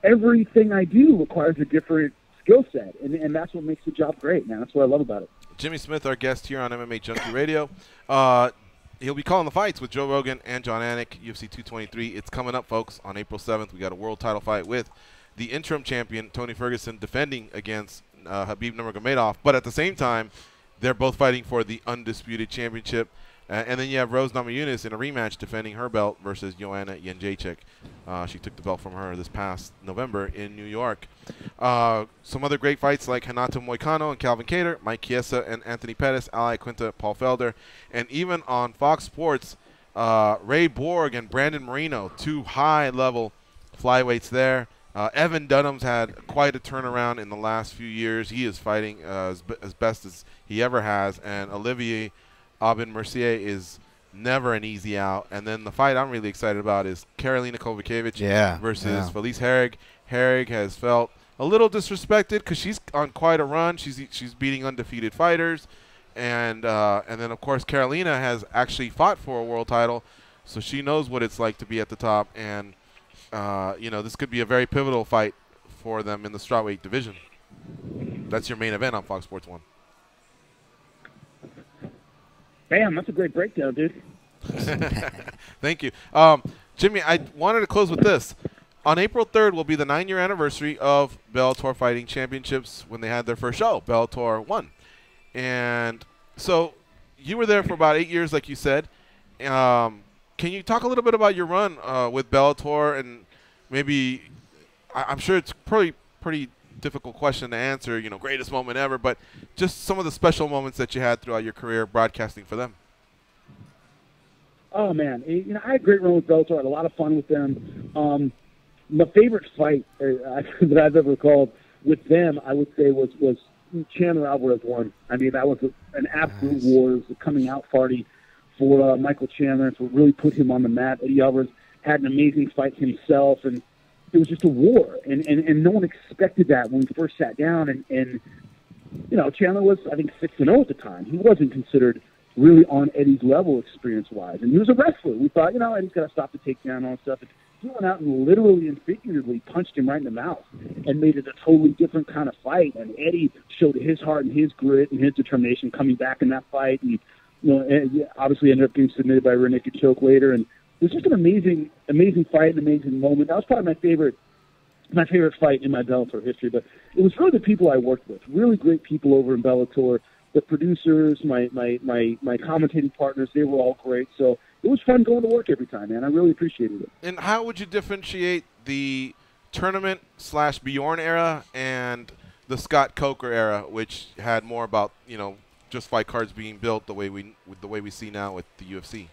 everything I do requires a different skill set, and that's what makes the job great, man. That's what I love about it. Jimmy Smith, our guest here on MMA Junkie Radio. He'll be calling the fights with Joe Rogan and John Anik, UFC 223. It's coming up, folks, on April 7th. We got a world title fight with the interim champion, Tony Ferguson, defending against Khabib Nurmagomedov. But at the same time, they're both fighting for the undisputed championship. And then you have Rose Namajunas in a rematch defending her belt versus Joanna Jędrzejczyk. She took the belt from her this past November in New York. Some other great fights like Renato Moicano and Calvin Kattar, Mike Chiesa and Anthony Pettis, Ali Quinta, Paul Felder, and even on Fox Sports, Ray Borg and Brandon Moreno, 2 high-level flyweights there. Evan Dunham's had quite a turnaround in the last few years. He is fighting as best as he ever has, and Olivier Aubin-Mercier is never an easy out. And then the fight I'm really excited about is Karolina Kovacevic versus Felice Herrig. Herrig has felt a little disrespected because she's on quite a run. She's beating undefeated fighters. And then, of course, Karolina has actually fought for a world title, so she knows what it's like to be at the top. And, this could be a very pivotal fight for them in the strawweight division. That's your main event on Fox Sports 1. Bam, that's a great breakdown, dude. Thank you. Jimmy, I wanted to close with this. On April 3rd will be the 9-year anniversary of Bellator Fighting Championships when they had their first show, Bellator 1. And so you were there for about 8 years, like you said. Can you talk a little bit about your run with Bellator, and maybe I'm sure it's pretty difficult question to answer, greatest moment ever, but just some of the special moments that you had throughout your career broadcasting for them. Oh, man. I had a great run with Bellator. I had a lot of fun with them. My favorite fight that I've ever called with them, I would say, was Chandler Alvarez won. I mean, that was an absolute war. It was a coming out party for Michael Chandler to really put him on the map. Eddie Alvarez had an amazing fight himself, and it was just a war. And no one expected that when we first sat down. And Chandler was, I think, 6-0 at the time. He wasn't considered really on Eddie's level experience-wise. And he was a wrestler. We thought, Eddie's got to stop the takedown and all that stuff. And he went out and literally and figuratively punched him right in the mouth and made it a totally different kind of fight. And Eddie showed his heart and his grit and his determination coming back in that fight. And, obviously ended up getting submitted by rear naked choke later. And it was just an amazing, amazing fight, an amazing moment. That was probably my favorite fight in my Bellator history. But it was really the people I worked with, really great people over in Bellator. The producers, my commentating partners, they were all great. So it was fun going to work every time, man. I really appreciated it. And how would you differentiate the tournament/Bjorn era and the Scott Coker era, which had more about just fight cards being built the way we see now with the UFC?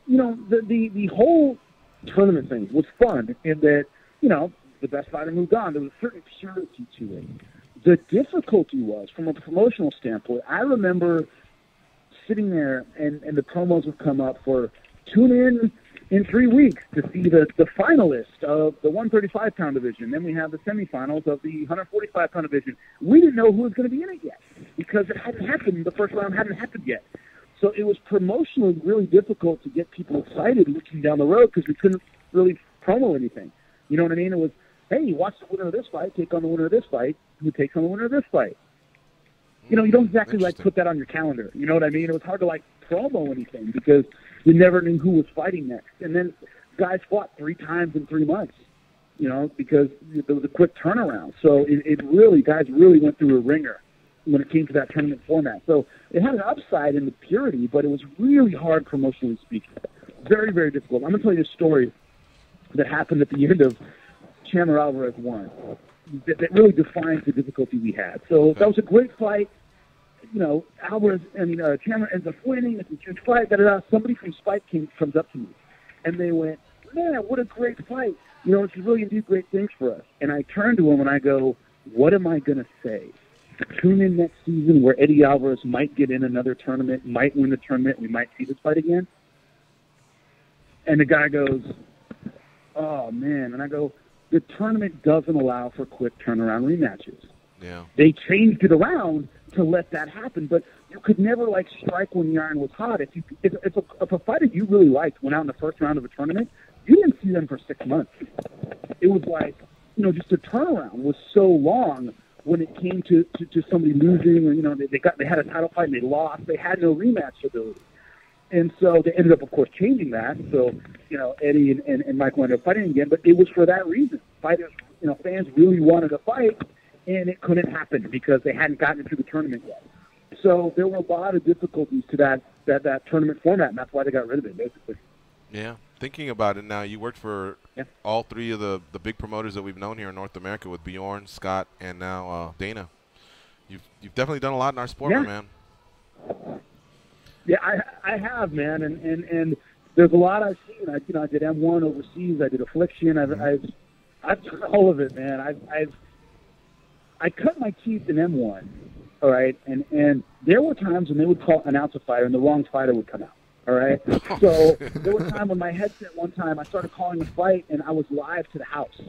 The whole tournament thing was fun in that the best fighter moved on. There was a certain purity to it. The difficulty was, from a promotional standpoint, I remember sitting there and the promos would come up for tune in 3 weeks to see the finalist of the 135-pound division. Then we have the semifinals of the 145-pound division. We didn't know who was going to be in it yet because it hadn't happened. The first round hadn't happened yet. So it was promotionally really difficult to get people excited looking down the road because we couldn't really promo anything. You know what I mean? It was, hey, watch the winner of this fight, take on the winner of this fight, who takes on the winner of this fight. You don't exactly put that on your calendar. You know what I mean? It was hard to promo anything because you never knew who was fighting next. And then guys fought 3 times in 3 months, because there was a quick turnaround. So guys really went through a ringer when it came to that tournament format. So it had an upside in the purity, but it was really hard promotionally speaking. Very, very difficult. I'm going to tell you a story that happened at the end of Chandler Alvarez won that really defines the difficulty we had. So that was a great fight. Chandler ends up winning. It's a huge fight. Somebody from Spike comes up to me, and they went, "Man, what a great fight! It's really going to do great things for us." And I turn to him and I go, "What am I going to say? Tune in next season where Eddie Alvarez might get in another tournament, might win the tournament, we might see this fight again." And the guy goes, "Oh man!" And I go, "The tournament doesn't allow for quick turnaround rematches. Yeah. They changed it around to let that happen, but you could never strike when the iron was hot. If a fighter you really liked went out in the first round of a tournament, you didn't see them for 6 months. It was just the turnaround was so long when it came to somebody losing, or they had a title fight and they lost. They had no rematch ability." And so they ended up, of course, changing that. So, Eddie and Mike ended up fighting again, but it was for that reason. Fighters, fans really wanted to fight, and it couldn't happen because they hadn't gotten into the tournament yet. So there were a lot of difficulties to that tournament format, and that's why they got rid of it, basically. Yeah. Thinking about it now, you worked for all three of the big promoters that we've known here in North America with Bjorn, Scott, and now Dana. You've definitely done a lot in our sport, my man. Yeah, I have, man, and there's a lot I've seen. I did M1 overseas. I did Affliction. I've done all of it, man. I cut my teeth in M1, all right, and there were times when they would announce a fighter and the wrong fighter would come out, all right. So there was a time when my headset one time I started calling a fight and I was live to the house,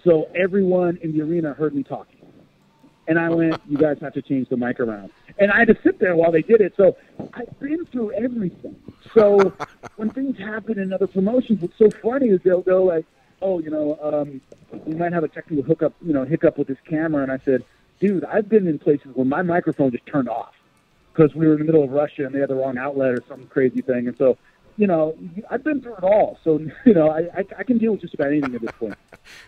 so everyone in the arena heard me talking. And I went, you guys have to change the mic around. And I had to sit there while they did it. So I've been through everything. So when things happen in other promotions, what's so funny is they'll go like, oh, we might have a technical hiccup with this camera. And I said, dude, I've been in places where my microphone just turned off because we were in the middle of Russia and they had the wrong outlet or some crazy thing. And so, I've been through it all. So, I can deal with just about anything at this point.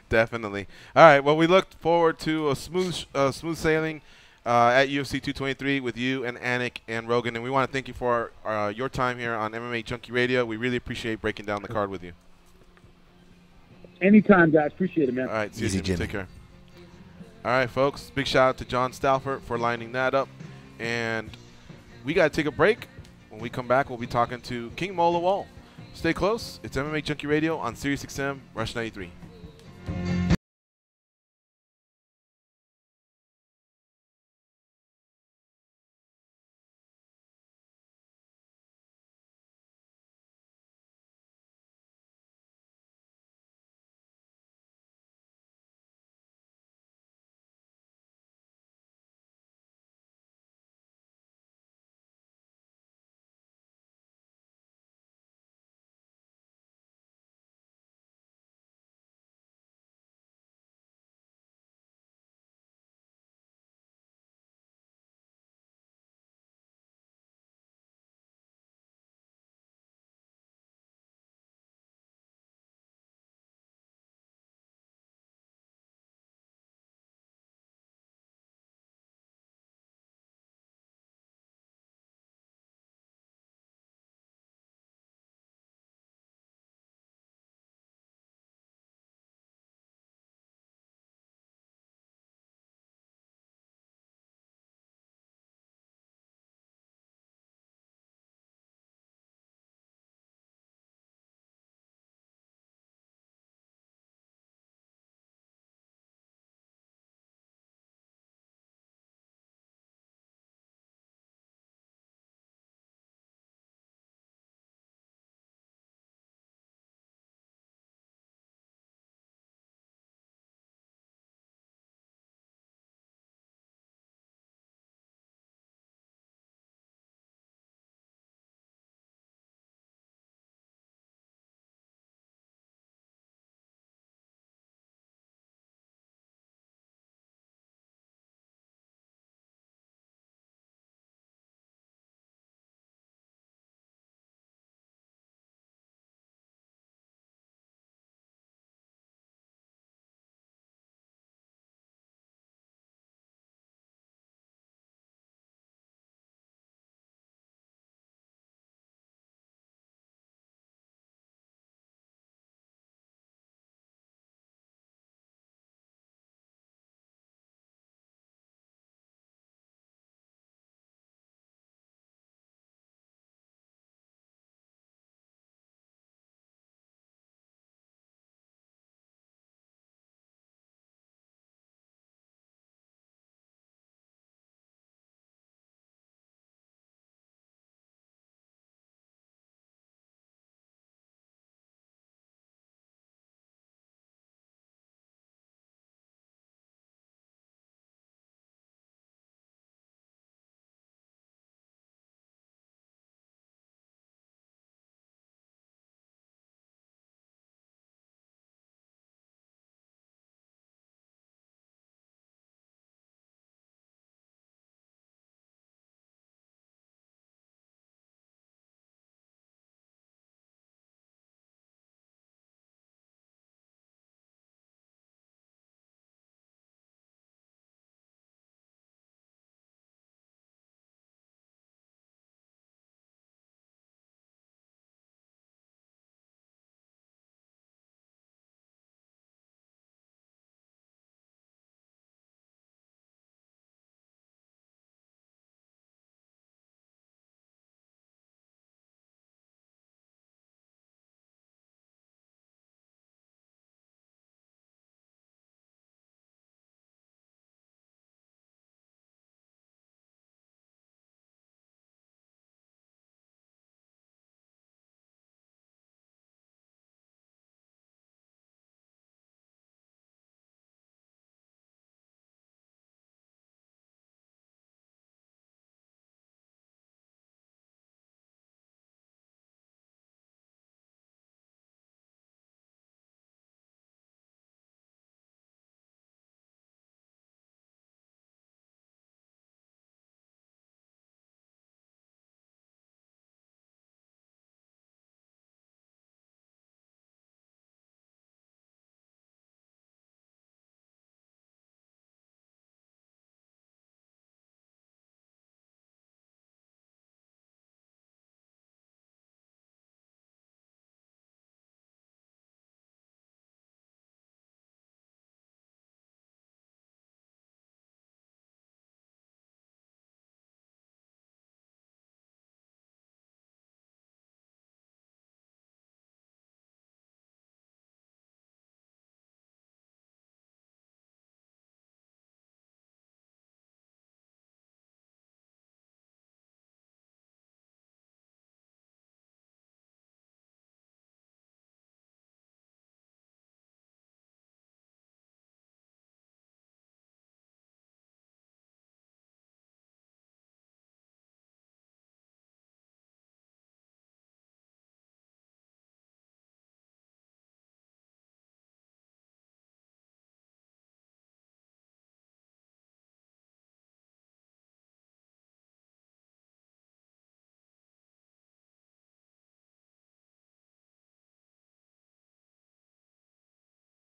Definitely. All right. Well, we look forward to a smooth sailing at UFC 223 with you and Anik and Rogan. And we want to thank you for your time here on MMA Junkie Radio. We really appreciate breaking down the card with you. Anytime, guys. Appreciate it, man. All right. See you soon. Take care. All right, folks. Big shout out to John Stauffer for lining that up. And we got to take a break. When we come back, we'll be talking to King Mo Lawal. Stay close. It's MMA Junkie Radio on Sirius XM, Rush 93.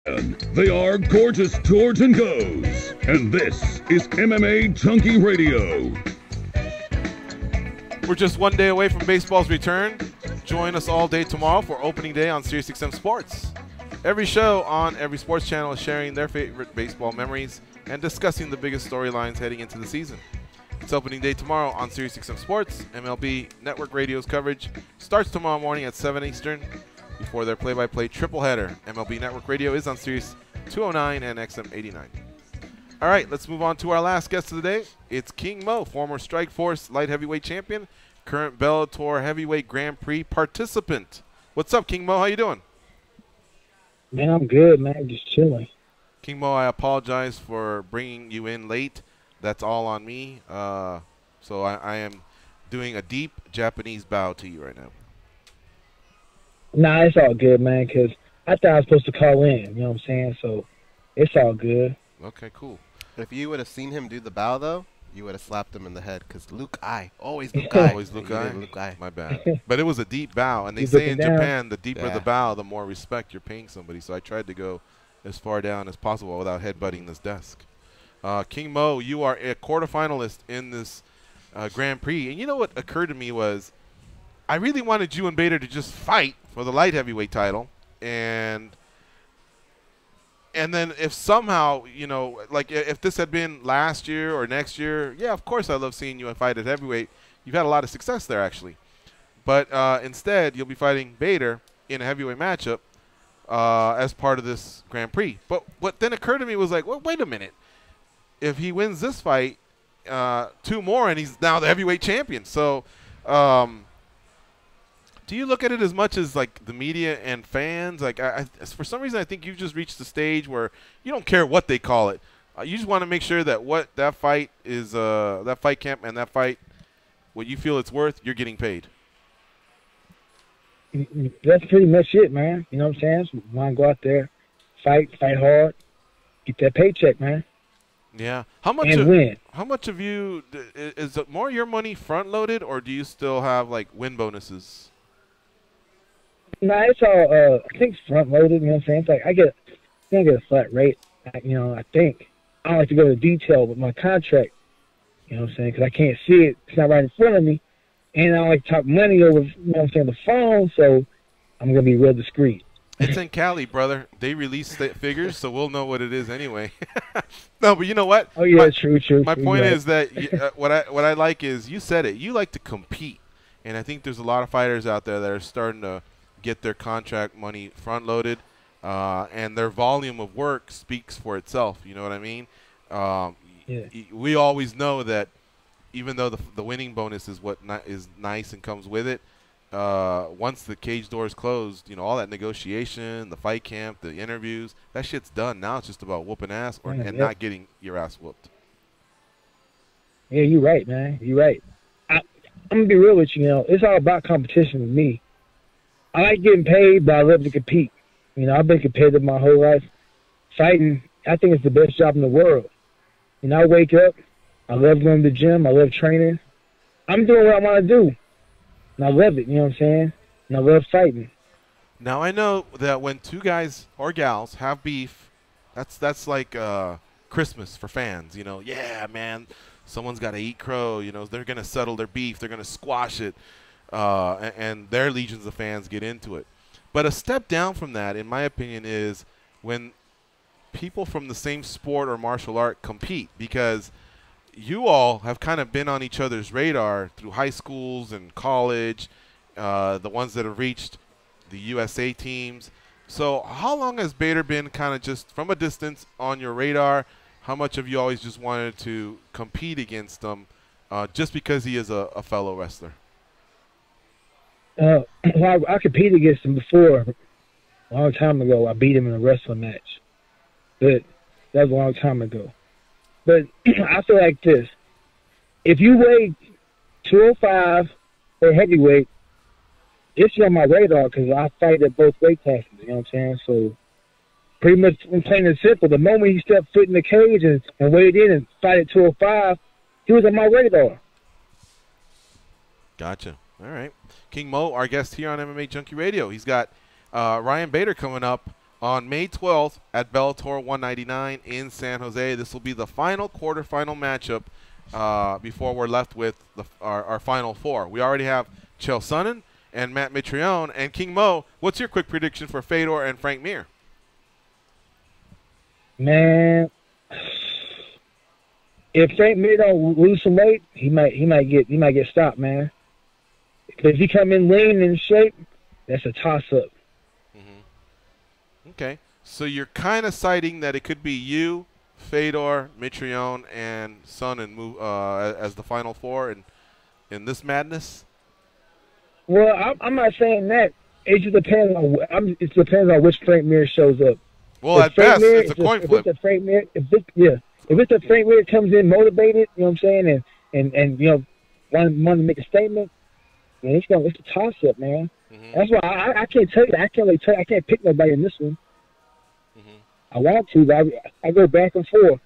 They are Gorgeous George and Goes, and this is MMA Junkie Radio. We're just one day away from baseball's return. Join us all day tomorrow for opening day on SiriusXM Sports. Every show on every sports channel is sharing their favorite baseball memories and discussing the biggest storylines heading into the season. It's opening day tomorrow on SiriusXM Sports. MLB Network Radio's coverage starts tomorrow morning at 7 Eastern before their play-by-play triple header. MLB Network Radio is on Sirius 209 and XM 89. All right, let's move on to our last guest of the day. It's King Mo, former Strikeforce light heavyweight champion, current Bellator heavyweight Grand Prix participant. What's up, King Mo? How you doing? Man, I'm good, man. Just chilling. King Mo, I apologize for bringing you in late. That's all on me. So I am doing a deep Japanese bow to you right now. Nah, it's all good, man, because I thought I was supposed to call in, you know what I'm saying? So it's all good. Okay, cool. If you would have seen him do the bow, though, you would have slapped him in the head because Luke I. Always Luke I. Always Luke I. Luke I. My bad. But it was a deep bow. And they He's say in looking down. Japan, the deeper the bow, the more respect you're paying somebody. So I tried to go as far down as possible without headbutting this desk. King Mo, you are a quarterfinalist in this Grand Prix. And you know what occurred to me was I really wanted you and Bader to just fight for the light heavyweight title. And then if somehow, you know, like if this had been last year or next year, yeah, of course I love seeing you fight at heavyweight. You've had a lot of success there, actually. But instead, you'll be fighting Bader in a heavyweight matchup as part of this Grand Prix. But what then occurred to me was like, well, wait a minute. If he wins this fight, 2 more, and he's now the heavyweight champion. So do you look at it as much as like the media and fans? Like, for some reason, I think you've just reached the stage where you don't care what they call it. You just want to make sure that what that fight is, that fight camp and that fight, what you feel it's worth, you're getting paid. That's pretty much it, man. You know what I'm saying? So want to go out there, fight hard, get that paycheck, man. Yeah. How much? Win. How much of you is it more your money front loaded, or do you still have like win bonuses? Nah, it's all, I think it's front loaded, you know what I'm saying? It's like, I think I get a flat rate, you know, I think. I don't like to go into detail with my contract, you know what I'm saying? Because I can't see it. It's not right in front of me. And I don't like to talk money over, you know what I'm saying, the phone, so I'm going to be real discreet. It's in Cali, brother. They release figures, so we'll know what it is anyway. No, but you know what? Oh, yeah, true. My point is that what I like is, you said it, you like to compete. And I think there's a lot of fighters out there that are starting to get their contract money front loaded, and their volume of work speaks for itself. You know what I mean? Yeah. We always know that even though the winning bonus is what is nice and comes with it, once the cage door is closed, you know, all that negotiation, the fight camp, the interviews, that shit's done. Now it's just about whooping ass and not getting your ass whooped. Yeah, you're right, man. You're right. I'm going to be real with you, you know. It's all about competition with me. I like getting paid, but I love to compete. You know, I've been competitive my whole life. Fighting, I think it's the best job in the world. You know, I wake up, I love going to the gym, I love training. I'm doing what I want to do. And I love it, you know what I'm saying? And I love fighting. Now, I know that when 2 guys or gals have beef, that's like Christmas for fans. You know, yeah, man, someone's got to eat crow. You know, they're going to settle their beef. They're going to squash it. And their legions of fans get into it. But a step down from that, in my opinion, is when people from the same sport or martial art compete, because you all have kind of been on each other's radar through high schools and college, the ones that have reached the USA teams. So how long has Bader been kind of just from a distance on your radar? How much have you always just wanted to compete against him just because he is a fellow wrestler? Well, I competed against him before, a long time ago. I beat him in a wrestling match. But that was a long time ago. But I feel like this. If you weigh 205 or heavyweight, it's on my radar because I fight at both weight classes, you know what I'm saying? So pretty much, I'm plain and simple. The moment he stepped foot in the cage and weighed in and fight at 205, he was on my radar. Gotcha. All right. King Mo, our guest here on MMA Junkie Radio. He's got Ryan Bader coming up on May 12th at Bellator 199 in San Jose. This will be the final quarterfinal matchup before we're left with our final four. We already have Chael Sonnen and Matt Mitrione and King Mo. What's your quick prediction for Fedor and Frank Mir? Man, if Frank Mir don't lose some weight, he might get stopped, man. If he come in lean and in shape, that's a toss-up. Okay, so you're kind of citing that it could be you, Fedor, Mitrione, and Sonnen move as the final four in this madness. Well, I'm not saying that. It just depends on. It depends on which Frank Mir shows up. Well, at best, it's a coin flip. If it's a Frank Mir, if it's a Frank Mir comes in motivated, you know what I'm saying, and you know, want to make a statement, man, it's a toss up, man. That's why I can't tell you. I can't pick nobody in this one. I want to, but I go back and forth.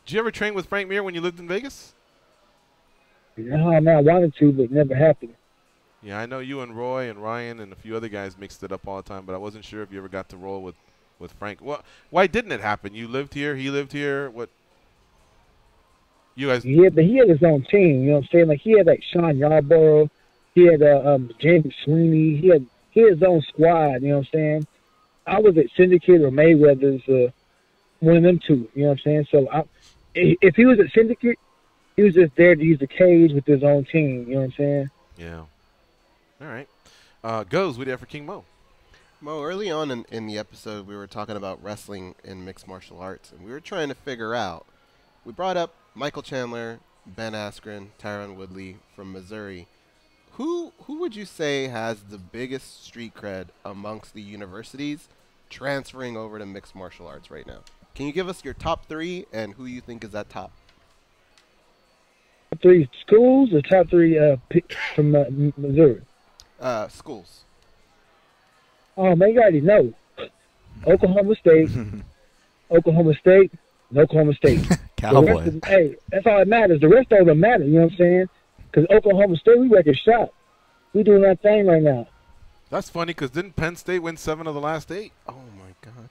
Did you ever train with Frank Mir when you lived in Vegas? No, I wanted to, but it never happened. Yeah, I know you and Roy and Ryan and a few other guys mixed it up all the time, but I wasn't sure if you ever got to roll with Frank. Well, why didn't it happen? You lived here, he lived here. What? You guys? Yeah, but he had his own team. You know what I'm saying? Like he had like Sean Yarborough, he had James Sweeney, he had his own squad. You know what I'm saying? I was at Syndicate or Mayweather's, one of them two. You know what I'm saying? So if he was at Syndicate, he was just there to use the cage with his own team. You know what I'm saying? Yeah. All right. Goes, what do you have for King Mo? Mo, early on in the episode, we were talking about wrestling and mixed martial arts, and we were trying to figure out. We brought up Michael Chandler, Ben Askren, Tyron Woodley from Missouri. Who would you say has the biggest street cred amongst the universities transferring over to mixed martial arts right now? Can you give us your top three and who you think is at top? Top three schools or top three from Missouri? Schools. Oh, man, you already know. Oklahoma State, Oklahoma State, and Oklahoma State. Cowboys. Hey, that's all that matters. The rest doesn't matter, you know what I'm saying? Because Oklahoma State, we record shot. We doing that thing right now. That's funny because didn't Penn State win 7 of the last 8? Oh, my God.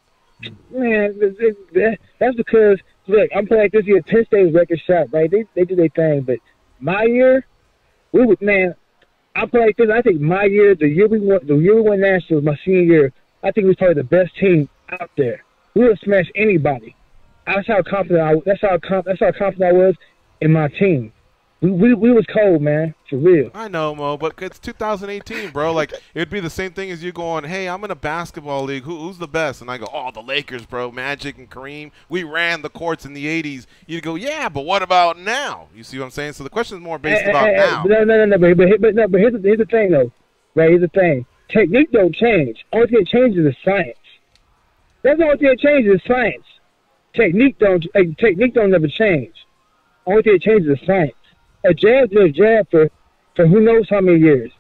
Man, that's because, look, I'm playing like this year. Penn State's record shot, right? They do their thing. But my year, I'm playing like this. I think my year, the year we won nationals, my senior year, I think we was probably the best team out there. We would have smashed anybody. That's how confident I was in my team. We was cold, man, for real. I know, Mo, but it's 2018, bro. Like, it'd be the same thing as you going, hey, I'm in a basketball league. Who's the best? And I go, oh, the Lakers, bro. Magic and Kareem. We ran the courts in the 80s. You'd go, yeah, but what about now? You see what I'm saying? So the question is more based about now. No. But here's the thing, though. Right, here's the thing. Technique don't change. Only thing that changes is science. That's the only thing that changes is science. Technique don't never change. Only thing that changes is science. A jab is a jab for who knows how many years.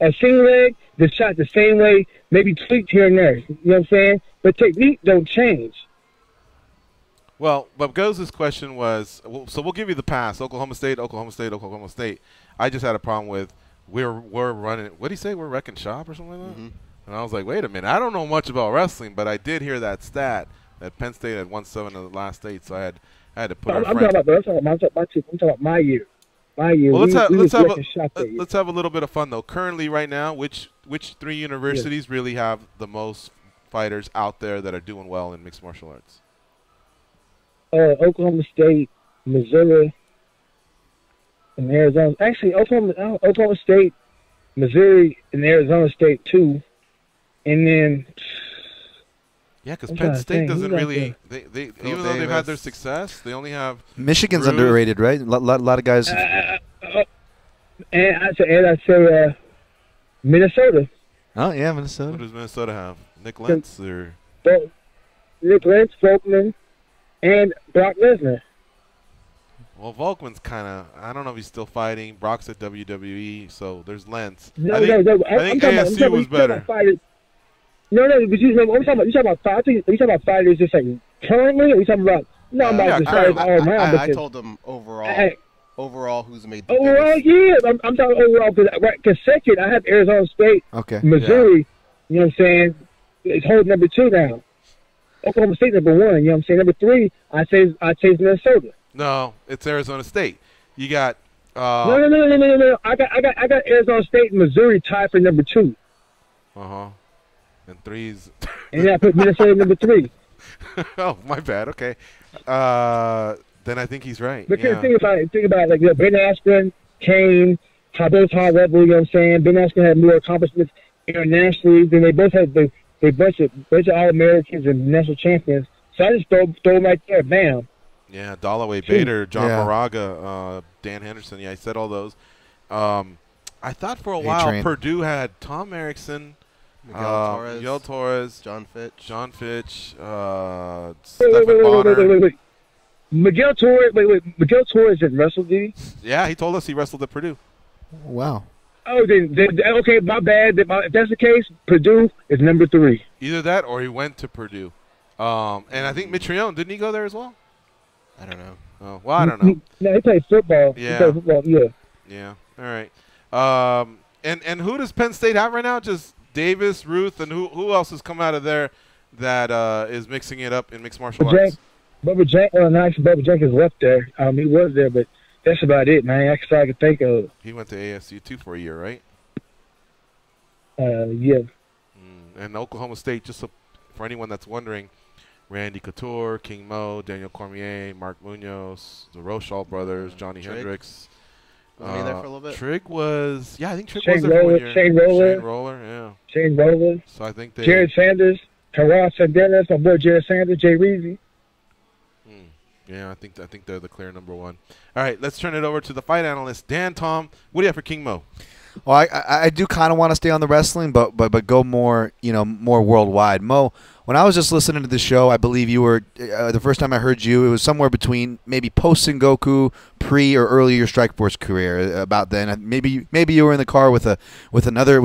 A single leg, the shot the same way, maybe tweaked here and there. You know what I'm saying? But technique don't change. Well, but Goes' question was, so we'll give you the pass. Oklahoma State. I just had a problem with we're running. What did he say? We're wrecking shop or something like that? And I was like, wait a minute. I don't know much about wrestling, but I did hear that stat that Penn State had won 7 of the last 8, so I had to put. I'm talking about my year. Well, let's have a little bit of fun though. Currently, right now, which 3 universities really have the most fighters out there that are doing well in mixed martial arts? Oklahoma State, Missouri, and Arizona. Actually, Oklahoma State, Missouri, and Arizona State too. And then yeah, because Penn State doesn't really. They even though they've had their success, they only have. Michigan's underrated, right? A lot of guys. And I say Minnesota. Oh yeah, Minnesota. What does Minnesota have? Nick Lentz or? Nick Lentz, Volkman, and Brock Lesnar. Well, Volkman's kind of. I don't know if he's still fighting. Brock's at WWE, so there's Lentz. No, I think ASU was better. No, but you talking about fighters? Are you talking about fighters just like currently? Or are you talking about I told them overall. Overall, who's made the overall? biggest? Yeah, I'm talking overall because second I have Arizona State, okay, Missouri. Yeah. You know what I'm saying? is holding number 2 now. Oklahoma State number 1. You know what I'm saying? Number 3, I say Minnesota. No, it's Arizona State. You got. No. I got Arizona State and Missouri tied for number 2. And 3's. And I put Minnesota number 3. Oh, my bad. Okay. Then I think he's right. Because think about it. Like, Ben Askren, Kane, both high level. You know what I'm saying? Ben Askren had more accomplishments internationally than they both had. They bunch of All-Americans and national champions. So I just throw them right there. Bam. Yeah, Dalloway, Bader, John Moraga, Dan Henderson. Yeah, I said all those. I thought for a while Purdue had Tom Erickson, Miguel Torres, John Fitch, Stephen Bonner. Wait. Miguel Torres didn't wrestle, did he? Yeah, he told us he wrestled at Purdue. Wow. Oh, okay, my bad. If that's the case, Purdue is number 3. Either that or he went to Purdue. And I think Mitrione, didn't he go there as well? I don't know. Oh, well, I don't know. No, he played football. Yeah. He played football, yeah. Yeah, all right. And who does Penn State have right now? Just Davis, Ruth, and who else has come out of there that is mixing it up in mixed martial arts? Bubba Jenkins left there. He was there, but that's about it, man. That's all I can think of. He went to ASU too for a year, right? Yeah. And Oklahoma State, just for anyone that's wondering, Randy Couture, King Mo, Daniel Cormier, Mark Munoz, the Rochelle brothers, Johnny Hendricks. Was he there for a little bit? Trig was, I think Trig Shane was there for 1 year. Shane Roller. So I think they. Jared Sanders, Carl Sandenas, my boy Jared Sanders, Jay Reezy. Yeah, I think they're the clear number 1. All right, let's turn it over to the fight analyst, Dan Tom. What do you have for King Mo? Well, I do kind of want to stay on the wrestling, but go more worldwide. Mo, when I was just listening to the show, I believe you were the first time I heard you. It was somewhere between maybe post Sengoku, pre or early your Strikeforce career. About then, maybe you were in the car with another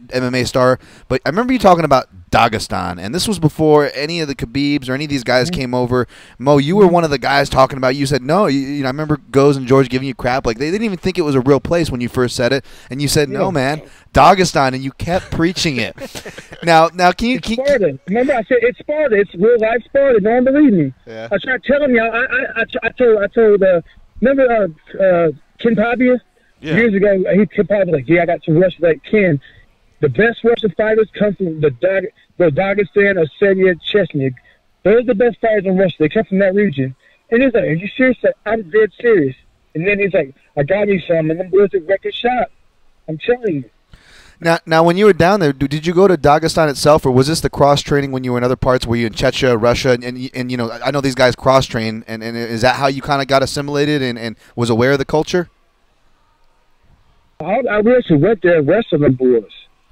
MMA star. But I remember you talking about Dagestan, and this was before any of the Khabibs or any of these guys came over. Mo, you were one of the guys talking about. You said no. I remember Goes and George giving you crap. Like they didn't even think it was a real place when you first said it, and you said no, man, Dagestan, and you kept preaching it. Now, can you? Sparta. Remember, I said it's Sparta. It's real life Sparta. No one believed me. Yeah. I tried telling you. I told. Remember Ken Pavia? Yeah. Years ago, Ken Pavia like, I got to wrestle like Ken. The best Russian fighters come from the Dagestan, Ossetia, Chechnya. Those are the best fighters in Russia. They come from that region. And he's like, are you serious? I'm dead serious. And then he's like, I got you some. And then there's a record shop. I'm telling you. Now, when you were down there, did you go to Dagestan itself, or was this the cross training when you were in other parts? Were you in Chechnya, Russia, and I know these guys cross train, and is that how you kind of got assimilated and was aware of the culture? I actually went there and wrestled them boys.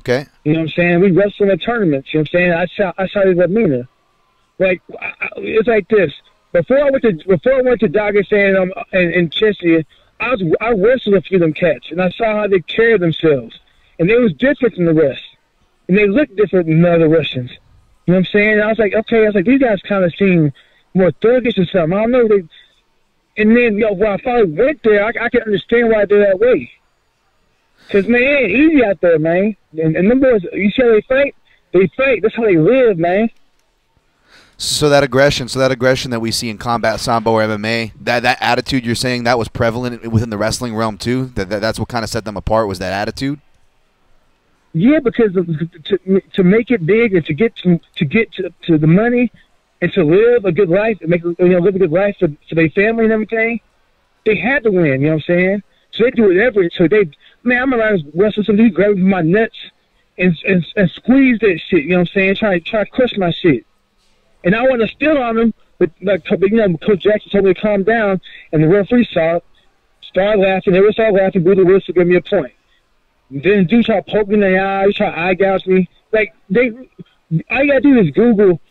Okay. You know what I'm saying? We wrestled in tournaments. You know what I'm saying? I shot his arena. Like it's like this. Before I went to Dagestan and Chechnya, I wrestled a few of them cats, and I saw how they carried themselves, and they was different from the rest, and they looked different than the other Russians. You know what I'm saying? And I was like, okay, these guys kind of seem more thuggish or something. I don't know. And then when I finally went there, I can understand why they're that way. Because, man, it ain't easy out there, man. And them boys, you see how they fight? They fight. That's how they live, man. So that aggression that we see in combat sambo or MMA, that attitude you're saying that was prevalent within the wrestling realm too. That's what kind of set them apart, was that attitude. Yeah, because to make it big and to get to the money and to live a good life and live a good life for their family and everything, they had to win. You know what I'm saying? So they do whatever. So I'm around wrestling some dude grabbing my nuts and squeeze that shit. You know what I'm saying? Try to crush my shit. And I want to steal on him, but Coach Jackson told me to calm down, and the referee saw it, started laughing. They were started laughing. Blew the whistle, give me a point. And then dude tried poking in the eye, try to eye gouge me. Like all you gotta do is Google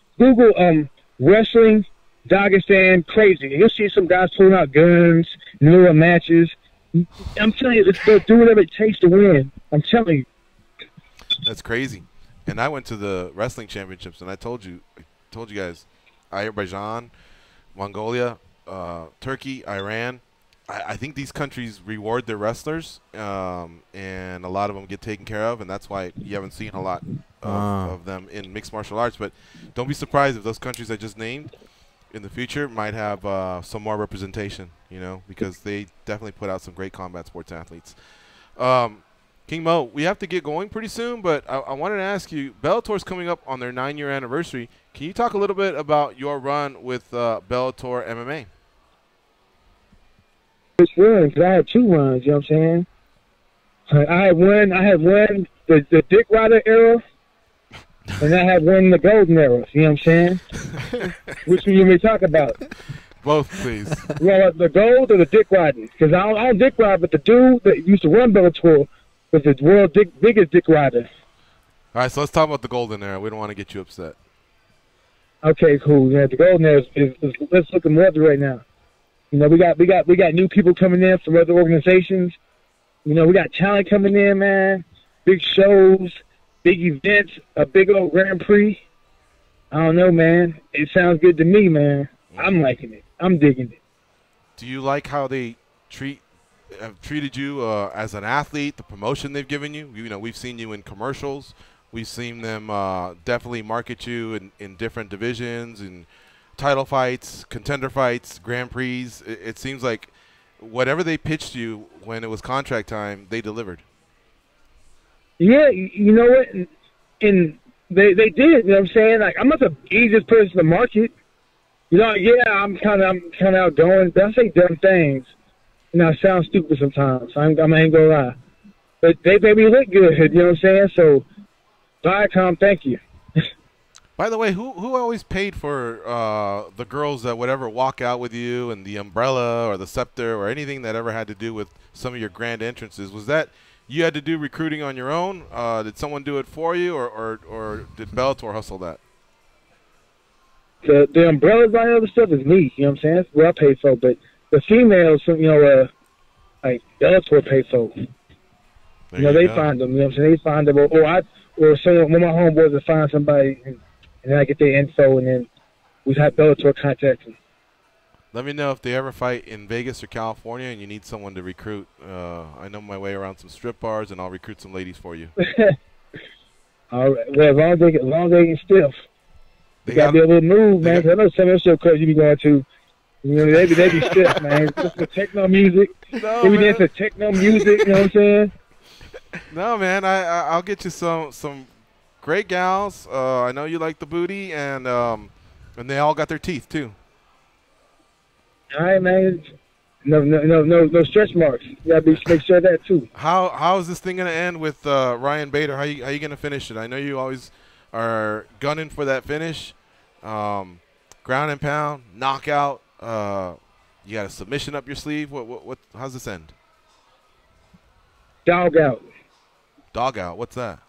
wrestling Dagestan crazy, and you'll see some guys pulling out guns in the middle of matches. I'm telling you, they'll do whatever it takes to win. I'm telling you. That's crazy. And I went to the wrestling championships, and I told you guys, Azerbaijan, Mongolia, Turkey, Iran. I think these countries reward their wrestlers, and a lot of them get taken care of, and that's why you haven't seen a lot of them in mixed martial arts. But don't be surprised if those countries I just named in the future might have some more representation, because they definitely put out some great combat sports athletes. King Mo, we have to get going pretty soon, but I wanted to ask you, Bellator's coming up on their 9-year anniversary. Can you talk a little bit about your run with Bellator MMA? It's run, because I had 2 runs, you know what I'm saying? I had one the Dick Ryder era, and I had one the Golden era, you know what I'm saying? Which one you may talk about? Both, please. Well, the Gold or the Dick Ryder? Because I don't Dick Ryder, but the dude that used to run Bellator was the world's biggest Dick Ryder. All right, so let's talk about the Golden era. We don't want to get you upset. Okay, cool. Yeah, the Golden era is let's look at more right now. We got new people coming in from other organizations. We got talent coming in, man. Big shows, big events, a big old Grand Prix. I don't know, man. It sounds good to me, man. I'm liking it. I'm digging it. Do you like how they have treated you as an athlete, the promotion they've given you? We've seen you in commercials. We've seen them definitely market you in different divisions and title fights, contender fights, Grand Prix. It seems like whatever they pitched you when it was contract time, they delivered. Yeah, you know what? And they did, you know what I'm saying? Like, I'm not the easiest person to market. I'm kind of outgoing, but I say dumb things. I sound stupid sometimes. I ain't gonna lie. But they made me look good, you know what I'm saying? So, Viacom, thank you. By the way, who always paid for the girls that would ever walk out with you and the umbrella or the scepter or anything that ever had to do with some of your grand entrances? Was that you had to do recruiting on your own? Did someone do it for you, or did Bellator hustle that? The umbrellas and all that other stuff is me, you know what I'm saying? That's what I pay for. But the females, like Bellator pay for. They find them, you know what I'm saying? They find them, or one of my homeboys will find somebody, and then I get their info, and then we have Bellator contact them. Let me know if they ever fight in Vegas or California and you need someone to recruit. I know my way around some strip bars, and I'll recruit some ladies for you. All right. Well, as long as they get stiff. They got to be able to move, man. 'Cause I know some of those show clubs you be going to, they be stiff, man. Just for techno music. No, they be there for techno music, you know what I'm saying? No, man. I'll get you some great gals. I know you like the booty, and they all got their teeth too. All right, man. No stretch marks. You gotta make sure of that too. How is this thing gonna end with Ryan Bader? How you gonna finish it? I know you always are gunning for that finish. Ground and pound, knockout. You got a submission up your sleeve. What? How's this end? Dog out. Dog out. What's that?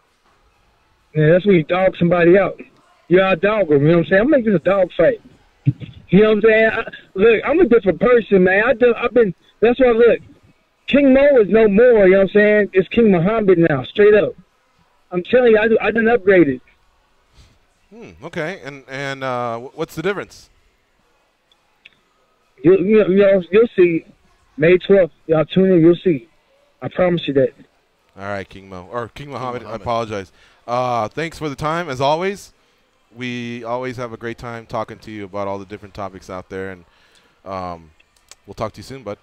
Yeah, that's when you dog somebody out. You out dog them. You know what I'm saying? I'm making this a dog fight. You know what I'm saying? Look, I'm a different person, man. I've been. That's why. Look, King Mo is no more. You know what I'm saying? It's King Muhammad now, straight up. I'm telling you, I done upgraded. Okay, and what's the difference? You'll see. May 12th, y'all tune in. You'll see. I promise you that. All right, King Mo or King Muhammad. I apologize. Thanks for the time, as always. We always have a great time talking to you about all the different topics out there, and we'll talk to you soon, bud.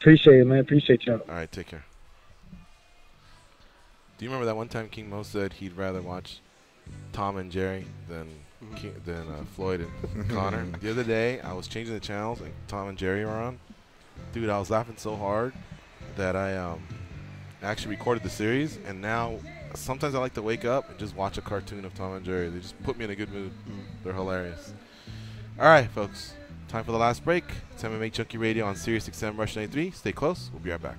Appreciate it, man. Appreciate y'all. All right, take care. Do you remember that one time King Mo said he'd rather watch Tom and Jerry than Floyd and Connor? The other day, I was changing the channels, and Tom and Jerry were on. Dude, I was laughing so hard that I actually recorded the series, and now sometimes I like to wake up and just watch a cartoon of Tom and Jerry. They just put me in a good mood. They're hilarious. All right, folks. Time for the last break. It's MMA Junkie Radio on Sirius XM Rush 93. Stay close. We'll be right back.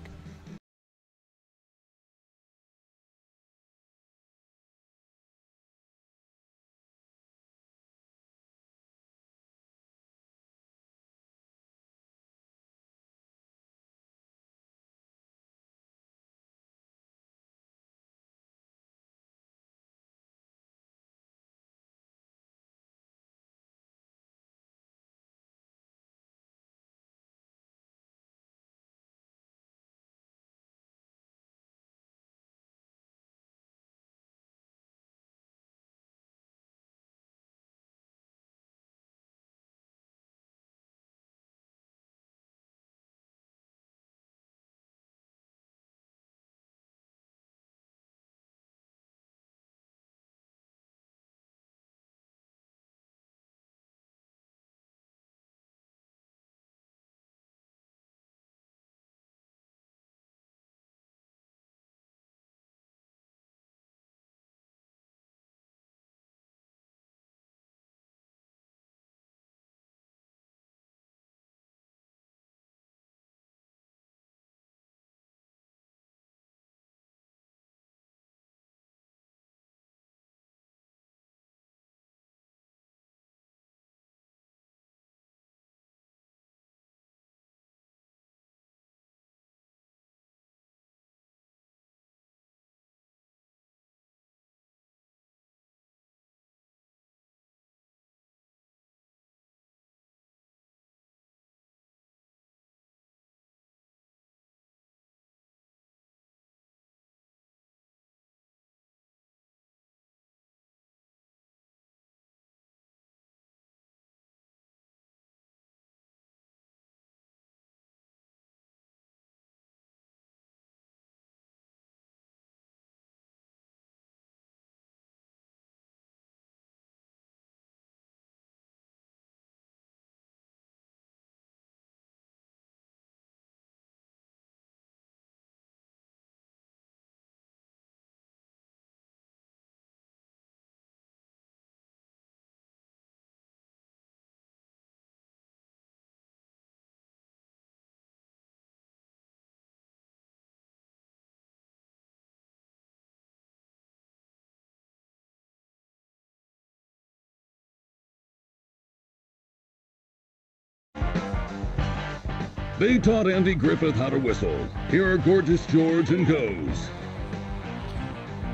They taught Andy Griffith how to whistle. Here are Gorgeous George and Goes.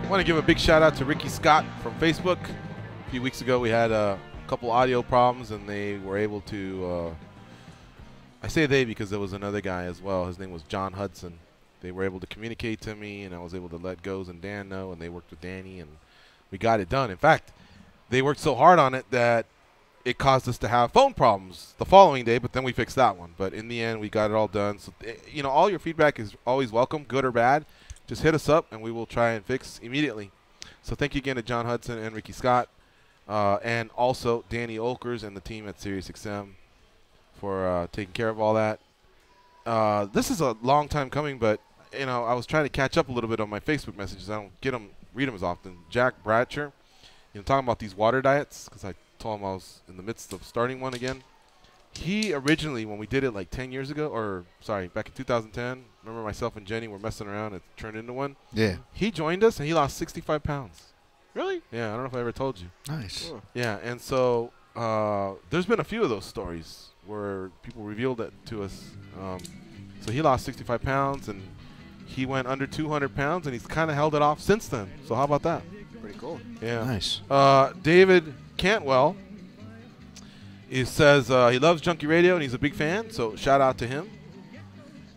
I want to give a big shout out to Ricky Scott from Facebook. A few weeks ago we had a couple audio problems and they were able to, I say they because there was another guy as well. His name was John Hudson. They were able to communicate to me and I was able to let Goes and Dan know, and they worked with Danny and we got it done. In fact, they worked so hard on it that it caused us to have phone problems the following day, but then we fixed that one. But in the end, we got it all done. So, all your feedback is always welcome, good or bad. Just hit us up, and we will try and fix immediately. So thank you again to John Hudson and Ricky Scott, and also Danny Olkers and the team at SiriusXM for taking care of all that. This is a long time coming, but, I was trying to catch up a little bit on my Facebook messages. I don't read them as often. Jack Bratcher, talking about these water diets, because I told him I was in the midst of starting one again. He originally, when we did it like 10 years ago, back in 2010, remember myself and Jenny were messing around and it turned into one? Yeah. He joined us and he lost 65 pounds. Really? Yeah, I don't know if I ever told you. Nice. Sure. Yeah, and so there's been a few of those stories where people revealed it to us. So he lost 65 pounds and he went under 200 pounds and he's kind of held it off since then. So how about that? Pretty cool. Yeah. Nice. David Cantwell, he says he loves Junkie Radio and he's a big fan, so shout out to him.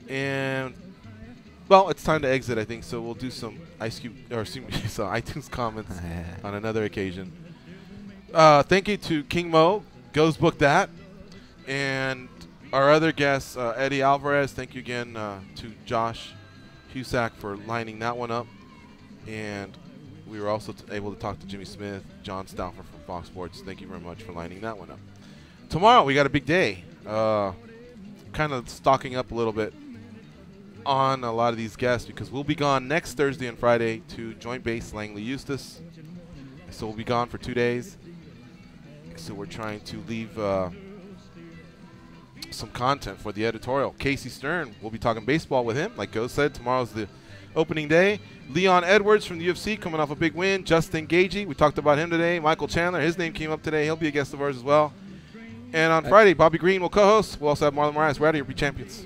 And, well, it's time to exit, I think, so we'll do some iTunes comments on another occasion. Thank you to King Mo, Goes Book That, and our other guests, Eddie Alvarez. Thank you again to Josh Husak for lining that one up. And we were also able to talk to Jimmy Smith, John Stauffer from Fox Sports. Thank you very much for lining that one up. Tomorrow we got a big day. Kind of stocking up a little bit on a lot of these guests because we'll be gone next Thursday and Friday to Joint Base Langley Eustis. So we'll be gone for 2 days. So we're trying to leave some content for the editorial. Casey Stern, we'll be talking baseball with him. Like Go said, tomorrow's the opening day. Leon Edwards from the UFC coming off a big win. Justin Gagey, we talked about him today. Michael Chandler, his name came up today. He'll be a guest of ours as well. And on Friday, Bobby Green will co-host. We'll also have Marlon Moraes. We're out of here, be champions.